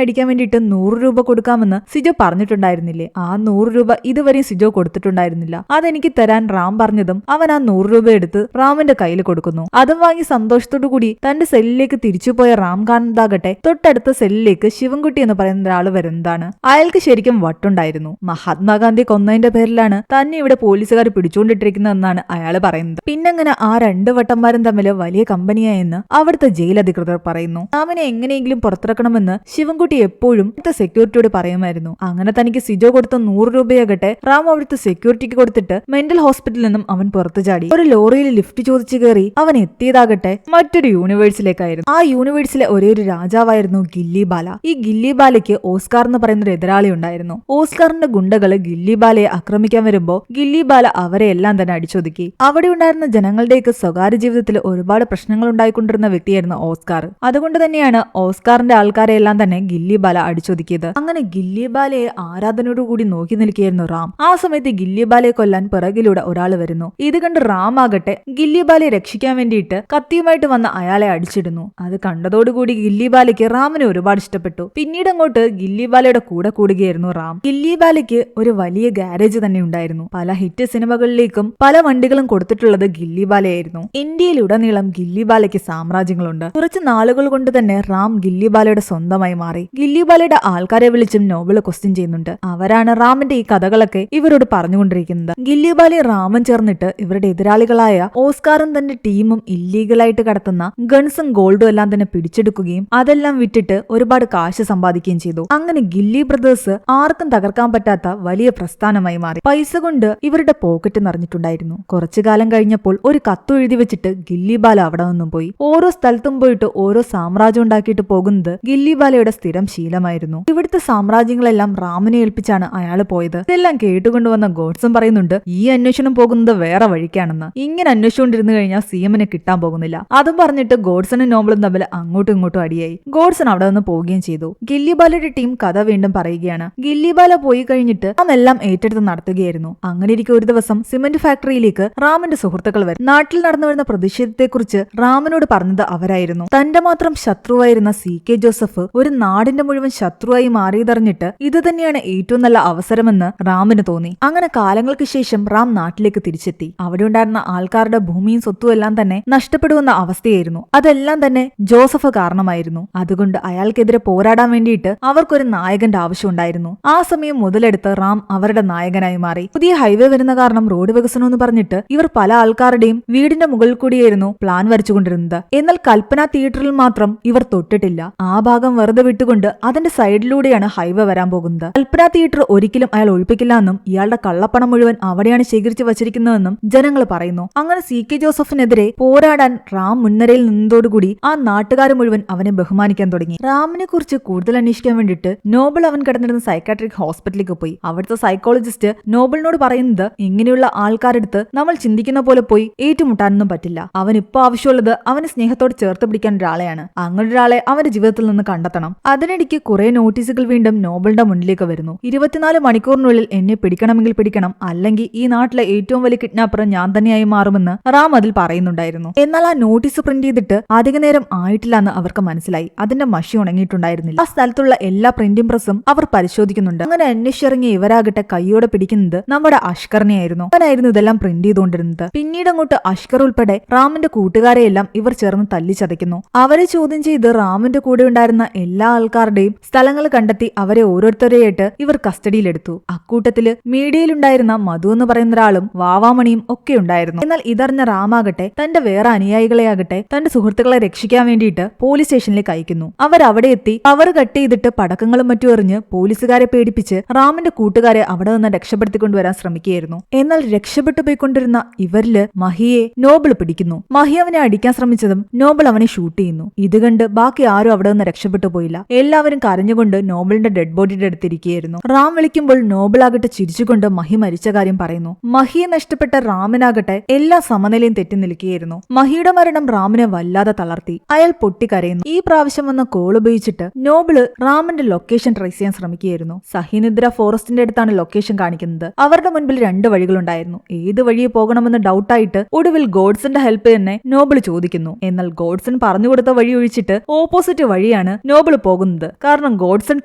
അടിക്കാൻ വേണ്ടിയിട്ട് 100 രൂപ കൊടുക്കാമെന്ന് സിജോ പറഞ്ഞിട്ടുണ്ടായിരുന്നില്ലേ? ആ 100 രൂപ ഇതുവരെയും സിജോ കൊടുത്തിട്ടുണ്ടായിരുന്നില്ല. അതെനിക്ക് തരാൻ റാം പറഞ്ഞതും അവൻ ആ 100 രൂപ എടുത്ത് റാമിന്റെ കയ്യിൽ കൊടുക്കുന്നു. അതും വാങ്ങി സന്തോഷത്തോടു കൂടി തന്റെ സെല്ലിലേക്ക് തിരിച്ചുപോയ റാം കാണുന്നതാകട്ടെ തൊട്ടടുത്ത സെല്ലിലേക്ക് ശിവൻകുട്ടി എന്ന് പറയുന്ന ഒരാൾ വരുന്നതാണ്. അയാൾക്ക് ശരിക്കും വട്ടുണ്ടായിരുന്നു. മഹാത്മാഗാന്ധി കൊന്നതിന്റെ പേരിലാണ് തന്നെ ഇവിടെ പോലീസുകാർ പിടിച്ചുകൊണ്ടിട്ടിരിക്കുന്നതെന്നാണ് അയാൾ പറയുന്നത്. പിന്നങ്ങനെ ആ 2 വട്ടന്മാരും തമ്മിൽ വലിയ കമ്പനിയായെന്ന് അവിടുത്തെ ജയിൽ അധികൃതർ പറയുന്നു. റാമിനെ എങ്ങനെയെങ്കിലും പുറത്തിറക്കണമെന്ന് ശിവൻകുട്ടി എപ്പോഴും സെക്യൂരിറ്റിയോട് പറയുമായിരുന്നു. അങ്ങനെ തനിക്ക് സിജോ കൊടുത്ത 100 രൂപയാകട്ടെ റാം അവിടുത്തെ സെക്യൂരിറ്റിക്ക് കൊടുത്തിട്ട് മെന്റൽ ഹോസ്പിറ്റലിൽ നിന്നും അവൻ പുറത്തു ചാടി. ഒരു ലോറിയിൽ ലിഫ്റ്റ് ചോദിച്ചു കയറി അവൻ എത്തിയതാകട്ടെ മറ്റൊരു യൂണിവേഴ്സിലേക്കായിരുന്നു. ആ യൂണിവേഴ്സിലെ ഒരേ ഒരു രാജാവായിരുന്നു ഗില്ലിബാല. ഈ ഗില്ലിബാലയ്ക്ക് ഓസ്കാർ എന്ന് പറയുന്ന ഒരു എതിരാളി ഉണ്ടായിരുന്നു. ഓസ്കാറിന്റെ ഗുണ്ടകള് ഗില്ലിബാലയെ ആക്രമിക്കാൻ വരുമ്പോ ഗില്ലിബാല അവരെ എല്ലാം തന്നെ അടിച്ചൊതുക്കി. അവിടെ ഉണ്ടായിരുന്ന ജനങ്ങളുടെയൊക്കെ സ്വകാര്യ ജീവിതത്തിൽ ഒരുപാട് പ്രശ്നങ്ങൾ ഉണ്ടായിക്കൊണ്ടിരുന്ന വ്യക്തിയായിരുന്നു ഓസ്കാർ. അതുകൊണ്ട് തന്നെയാണ് ഓസ്കാറിന്റെ ആൾക്കാരെ എല്ലാം തന്നെ ഗില്ലിബാല അടിച്ചൊതുക്കിയത്. അങ്ങനെ ഗില്ലിബാലയെ ആരാധനയോടുകൂടി നോക്കി നിൽക്കുകയായിരുന്നു റാം. ആ സമയത്ത് ഗില്ലിബാലയെ കൊല്ലാൻ പിറകിലൂടെ ഒരാൾ വരുന്നു. ഇത് കണ്ട് റാം ആകട്ടെ ഗില്ലിബാലയെ രക്ഷിക്കാൻ വേണ്ടിയിട്ട് കത്തിയുമായിട്ട് വന്ന അയാളെ അടിച്ചിടുന്നു. അത് കണ്ടതോടുകൂടി ഗില്ലിബാലയ്ക്ക് റാമിനെ ഒരുപാട് ഇഷ്ടപ്പെട്ടു. പിന്നീട് അങ്ങോട്ട് ഗില്ലിബാലയുടെ കൂടെ കൂടുകയായിരുന്നു റാം. ഗില്ലിബാലയ്ക്ക് ഒരു വലിയ ഗാരേജ് തന്നെ ഉണ്ടായിരുന്നു. പല ഹിറ്റ് സിനിമകളിലേക്കും പല വണ്ടികളും കൊടുത്തിട്ടുള്ളത് ഗില്ലിബാലയായിരുന്നു. ഇന്ത്യയിലുടനീളം ഗില്ലിബാലയ്ക്ക് സാമ്രാജ്യങ്ങളുണ്ട്. കുറച്ച് നാളുകൾ കൊണ്ട് തന്നെ റാം ഗില്ലിബാലയുടെ സ്വന്തമായി മാറി. ഗില്ലിബാലയുടെ ആൾക്കാരെ വിളിച്ചും നോബിൾ ക്വസ്റ്റ്യൻ ചെയ്യുന്നുണ്ട്. അവരാണ് റാമിന്റെ ഈ കഥകളൊക്കെ ഇവരോട് പറഞ്ഞുകൊണ്ടിരിക്കുന്നത്. ഗില്ലിബാലയും റാമും ചേർന്നിട്ട് ഇവരുടെ എതിരാളികളായ ഓസ്കാറും തന്റെ ടീമും ഇല്ലീഗലായിട്ട് കടത്തുന്ന ഗൺസും ഗോൾഡും എല്ലാം തന്നെ പിടിച്ചെടുക്കുകയും അതെല്ലാം വിറ്റിട്ട് ഒരുപാട് കാശ് സമ്പാദിക്കുകയും ചെയ്തു. അങ്ങനെ ഗില്ലി ബ്രദേഴ്സ് ആർക്കും തകർക്കാൻ പറ്റാത്ത വലിയ പ്രസ്ഥാനമായി മാറി. പൈസ കൊണ്ട് ഇവരുടെ പോക്കറ്റ് നിറഞ്ഞിട്ടുണ്ടായിരുന്നു. കുറച്ചു കാലം കഴിഞ്ഞപ്പോൾ ഒരു കത്ത് എഴുതി വെച്ചിട്ട് ഗില്ലിബാല അവിടെ നിന്നും പോയി. ഓരോ സ്ഥലത്തും പോയിട്ട് ഓരോ സാമ്രാജ്യം ഉണ്ടാക്കിയിട്ട് പോകുന്നത് ഗില്ലിബാലയുടെ സ്ഥിരം ശീലമായിരുന്നു. ഇവിടുത്തെ സാമ്രാജ്യങ്ങളെല്ലാം റാമിനെ ഏൽപ്പിച്ചാണ് അയാൾ പോയത്. ഇതെല്ലാം കേട്ടുകൊണ്ടുവന്ന ഗോഡ്സൺ പറയുന്നുണ്ട് ഈ അന്വേഷണം പോകുന്നത് വേറെ വഴിക്കാണെന്ന്. ഇങ്ങനെ അന്വേഷിച്ചുകൊണ്ടിരുന്നു കഴിഞ്ഞാൽ സിഎമ്മിനെ കിട്ടാൻ പോകുന്നില്ല. അതും പറഞ്ഞിട്ട് ഗോഡ്സണും നോബിളും തമ്മിൽ അങ്ങോട്ടും ഇങ്ങോട്ടും അടിയായി. ഗോഡ്സൺ അവിടെ നിന്ന് പോവുകയും ചെയ്തു. ഗില്ലിബാലയുടെ ടീം കഥ വീണ്ടും പറയുകയാണ്. ഗില്ലിബാല പോയി കഴിഞ്ഞിട്ട് എല്ലാം ഏറ്റെടുത്ത് നടത്തുകയായിരുന്നു. അങ്ങനെ ഇരിക്കെ ഒരു ദിവസം സിമന്റ് ഫാക്ടറിയിലേക്ക് റാമിന്റെ സുഹൃത്തുക്കൾ വരും. നാട്ടിൽ നടന്നു വരുന്ന പ്രതിഷേധത്തെക്കുറിച്ച് റാമിനോട് പറഞ്ഞത് അവരായിരുന്നു. തന്റെ മാത്രം ശത്രുവായിരുന്ന CK ജോസഫ് ഒരു നാടിന്റെ മുഴുവൻ ശത്രുവായി മാറിയതറിഞ്ഞിട്ട് ഇത് തന്നെയാണ് ഏറ്റവും നല്ല അവസരമെന്ന് റാമിന് തോന്നി. അങ്ങനെ കാലങ്ങൾക്ക് ശേഷം റാം നാട്ടിലേക്ക് തിരിച്ചെത്തി. അവിടെ ഉണ്ടായിരുന്ന ആൾക്കാരുടെ ഭൂമിയും സ്വത്തും എല്ലാം തന്നെ നഷ്ടപ്പെടുന്ന അവസ്ഥയായിരുന്നു. അതെല്ലാം തന്നെ ജോസഫ് കാരണമായിരുന്നു. അതുകൊണ്ട് അയാൾക്കെതിരെ പോരാടാൻ വേണ്ടിയിട്ട് അവർക്കൊരു നായകന്റെ ആവശ്യമുണ്ടായിരുന്നു. ആ സമയം മുതലെടുത്ത് റാം അവരുടെ നായകനായി മാറി. പുതിയ ഹൈവേ വരുന്ന കാരണം റോഡ് വികസനം എന്ന് പറഞ്ഞിട്ട് ഇവർ പല ആൾക്കാരുടെയും വീടിന്റെ മുകളിൽ കൂടിയായിരുന്നു പ്ലാൻ വരച്ചുകൊണ്ടിരുന്നത്. എന്നാൽ കൽപ്പന തിയേറ്ററിൽ മാത്രം ഇവർ തൊട്ടിട്ടില്ല. ആ ഭാഗം വെറുതെ വിട്ടുകൊണ്ട് അതിന്റെ സൈഡിലൂടെയാണ് ഹൈവേ വരാൻ പോകുന്നത്. കൽപ്പന തിയേറ്റർ ഒരിക്കലും അയാൾ ഒഴിപ്പിക്കില്ല എന്നും ഇയാളുടെ കള്ളപ്പണം മുഴുവൻ അവിടെയാണ് ശേഖരിച്ചു വച്ചിരിക്കുന്നതെന്നും ജനങ്ങൾ പറയുന്നു. അങ്ങനെ CK ജോസഫിനെതിരെ പോരാടാൻ റാം മുൻനിരയിൽ നിന്നതോടുകൂടി ആ നാട്ടുകാർ മുഴുവൻ അവനെ ബഹുമാനിക്കാൻ തുടങ്ങി. റാമിനെ കുറിച്ച് കൂടുതൽ അന്വേഷിക്കാൻ വേണ്ടിയിട്ട് നോബിൾ അവൻ കിടന്നിരുന്ന സൈക്കാട്രിക് ഹോസ്പിറ്റലിലേക്ക് പോയി. അവിടുത്തെ സൈക്കോളജിസ്റ്റ് നോബിളിനോട് പറയുന്നത് ഇങ്ങനെയുള്ള ആൾക്കാരെടുത്ത് നമ്മൾ ചിന്തിക്കുന്ന പോലെ പോയി ഏറ്റുമുട്ടാനൊന്നും പറ്റില്ല. അവൻ ഇപ്പൊ ആവശ്യമുള്ളത് അവന് സ്നേഹത്തോട് ചേർത്ത് പിടിക്കാൻ ഒരാളെയാണ്. അങ്ങനെ ഒരാളെ അവന്റെ ജീവിതത്തിൽ നിന്ന് കണ്ടെത്തണം. അതിനിടയ്ക്ക് കുറെ നോട്ടീസുകൾ വീണ്ടും നോബിളിന്റെ മുന്നിലേക്ക് വരുന്നു. 24 മണിക്കൂറിനുള്ളിൽ എന്നെ പിടിക്കണമെങ്കിൽ പിടിക്കണം, അല്ലെങ്കിൽ ഈ നാട്ടിലെ ഏറ്റവും വലിയ കിഡ്നാപ്പർ ഞാൻ തന്നെയായി മാറുമെന്ന് റാം അതിൽ പറയുന്നുണ്ടായിരുന്നു. എന്നാൽ ആ നോട്ടീസ് പ്രിന്റ് ചെയ്തിട്ട് അധിക നേരം ആയിട്ടില്ല എന്ന് അവർക്ക് മനസ്സിലായി. അതിന്റെ മഷി ഉണങ്ങിയിട്ടുണ്ടായിരുന്നില്ല. ആ സ്ഥലത്തുള്ള എല്ലാ പ്രിന്റിംഗ് പ്രസും അവർ പരിശോധിക്കുന്നുണ്ട്. അങ്ങനെ അന്വേഷിച്ചിറങ്ങിയ ഇവരാകട്ടെ കൈയോടെ പിടിക്കുന്നത് നമ്മുടെ അഷ്കറിനെയായിരുന്നു. അവനായിരുന്നു ഇതെല്ലാം പ്രിന്റ് ചെയ്തുകൊണ്ടിരുന്നത്. പിന്നീട് അങ്ങോട്ട് അഷ്കർ ഉൾപ്പെടെ റാമിന്റെ കൂട്ടുകാരെയെല്ലാം ഇവർ ചേർന്ന് തല്ലിച്ചതയ്ക്കുന്നു. അവരെ ചോദ്യം ചെയ്ത് റാമിന്റെ കൂടെ ഉണ്ടായിരുന്ന എല്ലാ ആൾക്കാരുടെയും സ്ഥലങ്ങൾ കണ്ടെത്തി അവരെ ഓരോരുത്തരെയായിട്ട് ഇവർ കസ്റ്റഡിയിലെടുത്തു. അക്കൂട്ടത്തില് മീഡിയയിലുണ്ടായിരുന്ന മധു എന്ന് പറയുന്ന ഒരാളും വാവാമണിയും ഒക്കെ ഉണ്ടായിരുന്നു. എന്നാൽ ഇതറിഞ്ഞ റാമാകട്ടെ തന്റെ വേറെ അനുയായികളെയാകട്ടെ തന്റെ സുഹൃത്തുക്കളെ രക്ഷിക്കാൻ വേണ്ടിയിട്ട് പോലീസ് സ്റ്റേഷനിലേക്ക് അയക്കുന്നു. അവരവിടെ എത്തി പവർ കട്ട് ചെയ്തിട്ട് പടക്കങ്ങളും മറ്റും എറിഞ്ഞ് പോലീസുകാരെ പേടിപ്പിച്ച് റാമിന്റെ കൂട്ടുകാരെ അവിടെ നിന്ന് രക്ഷപ്പെടുത്തിക്കൊണ്ടുവരാൻ ശ്രമിക്കുകയായിരുന്നു. എന്നാൽ രക്ഷപ്പെട്ടു പോയിക്കൊണ്ടിരുന്ന ഇവരില് മഹിയെ നോബിൾ പിടിക്കുന്നു. മഹി അവനെ അടിക്കാൻ ശ്രമിച്ചതും നോബിൾ അവനെ ഷൂട്ട് ചെയ്യുന്നു. ഇത് കണ്ട് ബാക്കി ആരും അവിടെ നിന്ന് രക്ഷപ്പെട്ടു പോയില്ല. എല്ലാവരും കരഞ്ഞുകൊണ്ട് നോബിളിന്റെ ഡെഡ് ബോഡിയുടെ അടുത്തിരിക്കുകയായിരുന്നു. റാം വിളിക്കുമ്പോൾ നോബിൾ ആകട്ടെ ചിരിച്ചുകൊണ്ട് മഹി മരിച്ച കാര്യം പറയുന്നു. മഹിയെ നഷ്ടപ്പെട്ട റാമിനാകട്ടെ എല്ലാ സമനിലയും തെറ്റി നിൽക്കുകയായിരുന്നു. മഹിയുടെ മരണം റാമിനെ വല്ലാതെ തളർത്തി. അയാൾ പൊട്ടിക്കരയുന്നു. ഈ പ്രാവശ്യം വന്ന കോൾ ഉപയോഗിച്ചിട്ട് നോബിള് റാമിന്റെ ലൊക്കേഷൻ ട്രേസ് ചെയ്യാൻ ശ്രമിക്കുകയായിരുന്നു. സഹിനിദ്ര ഫോറസ്റ്റിന്റെ അടുത്താണ് ലൊക്കേഷൻ കാണിക്കുന്നത്. അവരുടെ മുൻപിൽ 2 വഴികളുണ്ടായിരുന്നു. ഏത് വഴിയെ പോകണമെന്ന് ഡൗട്ടായിട്ട് ഒടുവിൽ ഗോഡ്സന്റെ ഹെൽപ്പ് തന്നെ നോബിൾ ചോദിക്കുന്നു. എന്നാൽ ഗോഡ്സൺ പറഞ്ഞു കൊടുത്ത വഴി ഒഴിച്ചിട്ട് ഓപ്പോസിറ്റ് വഴിയാണ് നോബിൾ പോകുന്നത്. കാരണം ഗോഡ്സൺ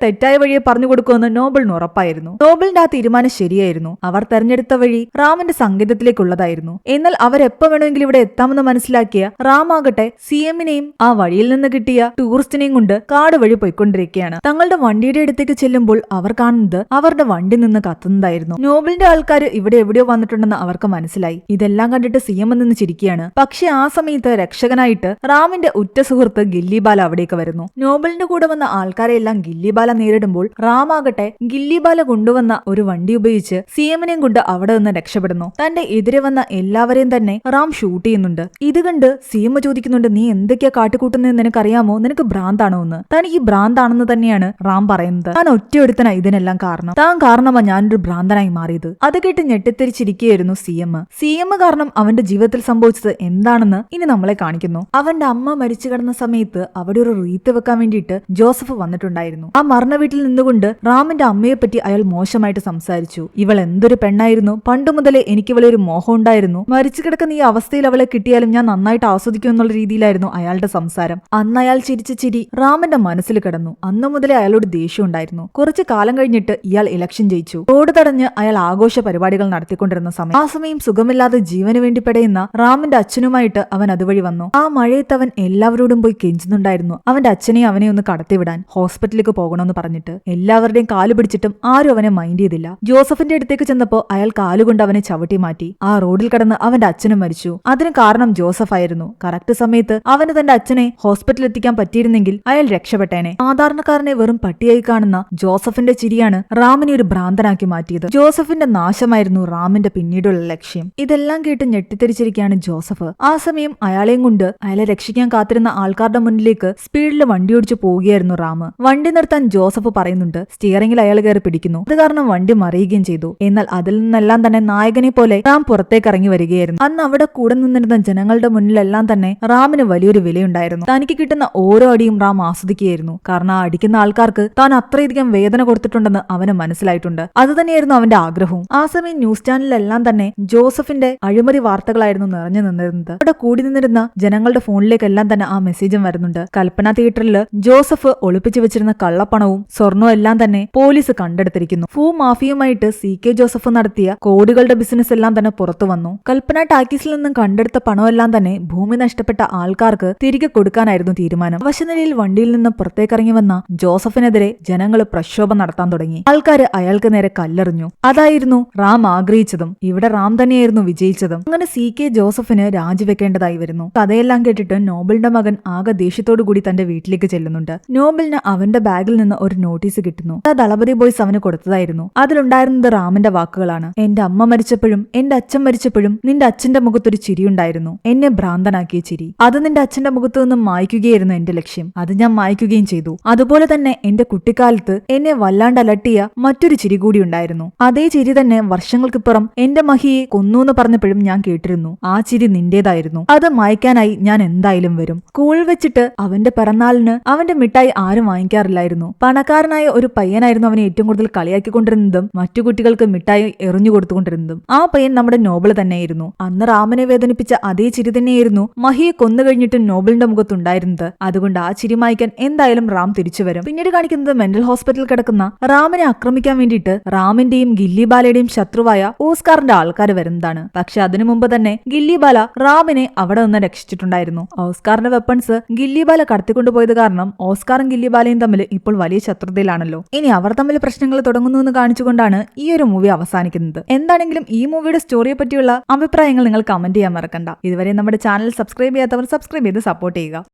തെറ്റായ വഴിയെ പറഞ്ഞു കൊടുക്കുമെന്ന് നോബിളിന് ഉറപ്പായിരുന്നു. നോബിളിന്റെ ആ തീരുമാനം ശരിയായിരുന്നു. അവർ തെരഞ്ഞെടുത്ത വഴി റാമിന്റെ സങ്കേതത്തിലേക്കുള്ളതായിരുന്നു. എന്നാൽ അവരെപ്പോ വേണമെങ്കിലും ഇവിടെ എത്താമെന്ന് മനസ്സിലാക്കിയ റാമാകട്ടെ സിഎമ്മിനെയും ആ വഴിയിൽ നിന്ന് കിട്ടിയ ടൂറിസ്റ്റിനെയും കൊണ്ട് കാട് വഴി പോയിക്കൊണ്ടിരിക്കുകയാണ്. തങ്ങളുടെ വണ്ടിയുടെ അടുത്തേക്ക് ചെല്ലുമ്പോൾ അവർ കാണുന്നത് അവരുടെ വണ്ടി നിന്ന് കത്തുന്നതായിരുന്നു. നോബിളിന്റെ ആൾക്കാർ ഇവിടെ എവിടെയോ വന്നിട്ടുണ്ടെന്ന് അവർക്ക് മനസ്സിലായി. ഇതെല്ലാം കണ്ടിട്ട് സിഎം നിന്ന് ചിരിക്കുകയാണ്. പക്ഷെ ആ സമയത്ത് രക്ഷകനായിട്ട് റാമിന്റെ ഉറ്റ സുഹൃത്ത് ഗില്ലിബാല അവിടേക്ക് വരുന്നു. നോബിളിന്റെ കൂടെ വന്ന ആൾക്കാരെ എല്ലാം ഗില്ലിബാല നേരിടുമ്പോൾ റാമാകട്ടെ ഗില്ലിബാല കൊണ്ടുവന്ന ഒരു വണ്ടി ഉപയോഗിച്ച് സിഎമ്മിനെയും കൊണ്ട് അവിടെ നിന്ന് രക്ഷപ്പെടുന്നു. തന്റെ എതിരെ വന്ന എല്ലാവരെയും തന്നെ റാം ഷൂട്ട് ചെയ്യുന്നുണ്ട്. ഇത് കണ്ട് സിഎം ചോദിക്കുന്നുണ്ട്, നീ എന്തൊക്കെയാ കാട്ടിക്കൂട്ടുന്നതെന്ന് നിനക്കറിയാമോ? നിനക്ക് ഭ്രാന്താണോ എന്ന്. തനിക്ക് ഭ്രാന്താണെന്ന് തന്നെയാണ് റാം പറയുന്നത്. താൻ ഒറ്റയൊരുത്തനാ ഇതിനെല്ലാം കാരണം. താൻ കാരണമാ ഞാനൊരു ഭ്രാന്തനായി മാറിയത്. അത് കേട്ട് ഞെട്ടിത്തിരിച്ചിരിക്കുകയായിരുന്നു സിഎം കാരണം അവന്റെ ജീവിതത്തിൽ സംഭവിച്ചത് എന്താണെന്ന് ഇനി നമ്മളെ കാണിക്കുന്നു. അവന്റെ അമ്മ മരിച്ചു കിടന്ന സമയത്ത് അവിടെ ഒരു റീത്ത് വെക്കാൻ വേണ്ടിയിട്ട് ജോസഫ് വന്നിട്ടുണ്ടായിരുന്നു. ആ മരണ വീട്ടിൽ നിന്നുകൊണ്ട് റാമിന്റെ അമ്മയെ പറ്റി അയാൾ മോശമായിട്ട് സംസാരിച്ചു. ഇവൾ എന്തൊരു പെണ്ണായിരുന്നു, പണ്ടു മുതലേ എനിക്ക് ഇവളെ ഒരു മോഹം ഉണ്ടായിരുന്നു, മരിച്ചു കിടക്കുന്ന ഈ അവസ്ഥയിൽ അവളെ കിട്ടിയാലും ഞാൻ നന്നായിട്ട് ആസ്വദിക്കും എന്നുള്ള രീതിയിലായിരുന്നു അയാളുടെ സംസാരം. അന്ന് അയാൾ ചിരിച്ച ചിരി റാമിന്റെ മനസ്സിൽ കിടന്നു. അന്നു മുതലേ അയാളോട് ദേഷ്യം ഉണ്ടായിരുന്നു. കുറച്ചു കാലം കഴിഞ്ഞിട്ട് ഇയാൾ ഇലക്ഷൻ ജയിച്ചു. റോഡ് തടഞ്ഞ് അയാൾ ആഘോഷ പരിപാടികൾ നടത്തിക്കൊണ്ടിരുന്ന സമയം ആ സമയം സുഖമില്ലാതെ ജീവന് വേണ്ടി പെടയുന്ന റാമിന്റെ അച്ഛനുമായിട്ട് അവൻ അതുവഴി വന്നു. ആ മഴയത്ത് അവൻ എല്ലാവരോടും പോയി കെഞ്ചുന്നുണ്ടായിരുന്നു അവന്റെ അച്ഛനെയും അവനെ ഒന്ന് കടത്തിവിടാൻ, ഹോസ്പിറ്റലിലേക്ക് പോകണമെന്ന് പറഞ്ഞിട്ട്. എല്ലാവരുടെയും കാല് പിടിച്ചിട്ടും ആരും അവനെ മൈൻഡ് ചെയ്തില്ല. ജോസഫിന്റെ അടുത്തേക്ക് ചെന്നപ്പോ അയാൾ കാലുകൊണ്ട് അവനെ ചവിട്ടി മാറ്റി. ആ റോഡിൽ കടന്ന് അവന്റെ അച്ഛനും മരിച്ചു. അതിന് കാരണം ജോസഫ് ആയിരുന്നു. കറക്റ്റ് സമയത്ത് അവന് തന്റെ അച്ഛനെ ഹോസ്പിറ്റലിൽ എത്തിക്കാൻ പറ്റിയിരുന്നെങ്കിൽ അയാൾ രക്ഷപ്പെട്ടേനെ. സാധാരണക്കാരനെ വെറും പട്ടിയായി കാണുന്ന ജോസഫിന്റെ ചിരിയാണ് റാമിനെ ഒരു ഭ്രാന്തനാക്കി മാറ്റിയത്. ജോസഫിന്റെ നാശമായിരുന്നു റാമിന്റെ പിന്നീടുള്ള ലക്ഷ്യം. ഇതെല്ലാം കേട്ട് ഞെട്ടിത്തെരിച്ചിരിക്കുകയാണ് ജോസഫ്. ആ സമയം അയാളെയും കൊണ്ട് അയാളെ രക്ഷിക്കാൻ കാത്തിരുന്ന ആൾക്കാരുടെ മുന്നിലേക്ക് സ്പീഡിൽ വണ്ടി ഓടിച്ചു പോവുകയായിരുന്നു റാം. വണ്ടി നിർത്താൻ ജോസഫ് പറയുന്നുണ്ട്. സ്റ്റിയറിംഗിൽ അയാൾ കയറി പിടിക്കുന്നു. അത് കാരണം വണ്ടി മറിയുകയും ചെയ്തു. എന്നാൽ അതിൽ നിന്നെല്ലാം തന്നെ നായകനെ പോലെ റാം പുറത്തേക്ക് ഇറങ്ങി വരികയായിരുന്നു. അന്ന് അവിടെ കൂടെ നിന്നിരുന്ന ജനങ്ങളുടെ മുന്നിലെല്ലാം തന്നെ റാമിന് വലിയൊരു വിലയുണ്ടായിരുന്നു. തനിക്ക് കിട്ടുന്ന ഓരോ അടിയും റാം ആസ്വദിക്കുകയായിരുന്നു. കാരണം ആ അടിക്കുന്ന ആൾക്കാർക്ക് താൻ അത്രയധികം വേദന കൊടുത്തിട്ടുണ്ടെന്ന് അവന് മനസ്സിലായിട്ടുണ്ട്. അത് തന്നെയായിരുന്നു അവന്റെ ആഗ്രഹവും. ആ സമയം ന്യൂസ് ചാനലിലെല്ലാം തന്നെ ജോസഫിന്റെ അഴിമതി വാർത്തകളായിരുന്നു നിറഞ്ഞു നിന്നിരുന്നത്. അവിടെ കൂടി നിന്നിരുന്ന ജനങ്ങളുടെ ഫോണിലേക്കെല്ലാം തന്നെ ആ മെസ്സേജും വരുന്നുണ്ട്. കൽപ്പന തിയേറ്ററിൽ ജോസഫ് ഒളിപ്പിച്ചു വെച്ചിരുന്ന കള്ളപ്പണവും സ്വർണവും എല്ലാം തന്നെ പോലീസ് കണ്ടെടുത്തിരിക്കുന്നു. മാഫിയുമായിട്ട് CK ജോസഫ് നടത്തിയ കോടികളുടെ ബിസിനസ് എല്ലാം തന്നെ പുറത്തു വന്നു. കൽപ്പന ടാക്കീസിൽ നിന്നും കണ്ടെടുത്ത പണമെല്ലാം തന്നെ ഭൂമി നഷ്ടപ്പെട്ട ആൾക്കാർക്ക് തിരികെ കൊടുക്കാനായിരുന്നു തീരുമാനം. അവശനിലയിൽ വണ്ടിയിൽ നിന്ന് പുറത്തേക്കിറങ്ങി വന്ന ജോസഫിനെതിരെ ജനങ്ങൾ പ്രക്ഷോഭം നടത്താൻ തുടങ്ങി. ആൾക്കാര് അയാൾക്ക് നേരെ കല്ലെറിഞ്ഞു. അതായിരുന്നു റാം ആഗ്രഹിച്ചതും. ഇവിടെ റാം തന്നെയായിരുന്നു വിജയിച്ചതും. അങ്ങനെ CK ജോസഫിന് രാജിവെക്കേണ്ടതായി വരുന്നു. കഥയെല്ലാം കേട്ടിട്ട് നോബിളിന്റെ മകൻ ആകെ ദേഷ്യത്തോടു കൂടി തന്റെ വീട്ടിലേക്ക് ചെല്ലുന്നുണ്ട്. നോബിളിന് അവന്റെ ബാഗിൽ നിന്ന് ഒരു നോട്ടീസ് കിട്ടുന്നു. അത് ദളപതി ബോയ്സ് അവന് കൊടുത്തതായിരുന്നു. അതിലുണ്ടായിരുന്നത് റാമിന്റെ വാക്കുകളാണ്. എന്റെ അമ്മ മരിച്ചപ്പോഴും എന്റെ അച്ഛൻ മരിച്ചപ്പോഴും നിന്റെ അച്ഛന്റെ മുഖത്തൊരു ചിരിയുണ്ടായിരുന്നു. എന്നെ ഭ്രാന്തനാക്കിയ ചിരി. അത് നിന്റെ അച്ഛന്റെ മുഖത്തു നിന്നും മായ്ക്കുകയായിരുന്നു എന്റെ ലക്ഷ്യം. അത് ഞാൻ മായ്ക്കുകയും ചെയ്തു. അതുപോലെ തന്നെ എന്റെ കുട്ടിക്കാലത്ത് എന്നെ വല്ലാണ്ട് അലട്ടിയ മറ്റൊരു ചിരി കൂടി ഉണ്ടായിരുന്നു. അതേ ചിരി തന്നെ വർഷങ്ങൾക്കിപ്പുറം എന്റെ മഹിയെ കൊന്നൂന്ന് പറഞ്ഞപ്പോഴും ഞാൻ കേട്ടിരുന്നു. ആ ചിരി നിന്റേതായിരുന്നു. അത് മായ്ക്കാനായി ഞാൻ എന്തായാലും വരും. സ്കൂളിൽ വെച്ചിട്ട് അവന്റെ പിറന്നാളിന് അവന്റെ മിഠായി ആരും വാങ്ങിക്കാറില്ലായിരുന്നു. പണക്കാരനായ ഒരു പയ്യനായിരുന്നു അവനെ ഏറ്റവും കൂടുതൽ കളിയാക്കിക്കൊണ്ടിരുന്നതും മറ്റു കുട്ടികൾക്ക് മിഠായി എറിഞ്ഞു കൊടുത്തുകൊണ്ടിരുന്നതും. ആ പയ്യൻ നമ്മുടെ നോബിൾ തന്നെയായിരുന്നു. അന്ന് റാമിനെ വേദനിപ്പിച്ച അതേ ചിരി തന്നെയായിരുന്നു മഹിയെ കൊന്നുകഴിഞ്ഞിട്ടും നോബിളിന്റെ മുഖത്തുണ്ടായിരുന്നത്. അതുകൊണ്ട് ആ ചിരി മായ്ക്കാൻ എന്തായാലും റാം തിരിച്ചു വരും. പിന്നീട് കാണിക്കുന്നത് മെന്റൽ ഹോസ്പിറ്റലിൽ കിടക്കുന്ന റാമിനെ ആക്രമിക്കാൻ വേണ്ടിയിട്ട് റാമിന്റെയും ഗില്ലിബാലയുടെയും ശത്രുവായ ഓസ്കാറിന്റെ ആൾക്കാർ വരുന്നതാണ്. പക്ഷെ അതിനു മുമ്പ് തന്നെ ഗില്ലിബാല റാമിനെ അവിടെ നിന്ന് രക്ഷിച്ചിട്ടുണ്ടായിരുന്നു. ഓസ്കാറിന്റെ വെപ്പൺസ് ഗില്ലിബാല കടത്തിക്കൊണ്ടുപോയത് കാരണം ഓസ്കാറും ഗില്ലിബാലയും തമ്മിൽ ഇപ്പോൾ വലിയ ശത്രുതയിലാണല്ലോ. ഇനി അവർ തമ്മിൽ പ്രശ്നങ്ങൾ തുടങ്ങുന്നു എന്ന് കാണിച്ചുകൊണ്ടാണ് ഈ ഒരു മൂവി അവസാനിക്കുന്നത്. എന്താണെങ്കിലും ഈ മൂവിയുടെ സ്റ്റോറിയെ പറ്റിയുള്ള അഭിപ്രായങ്ങൾ നിങ്ങൾ കമന്റ് ചെയ്യാൻ മറക്കണ്ട. ഇതുവരെ നമ്മുടെ ചാനൽ സബ്സ്ക്രൈബ് ചെയ്യാത്തവർ സബ്സ്ക്രൈബ് ചെയ്ത് സപ്പോർട്ട് ചെയ്യുക.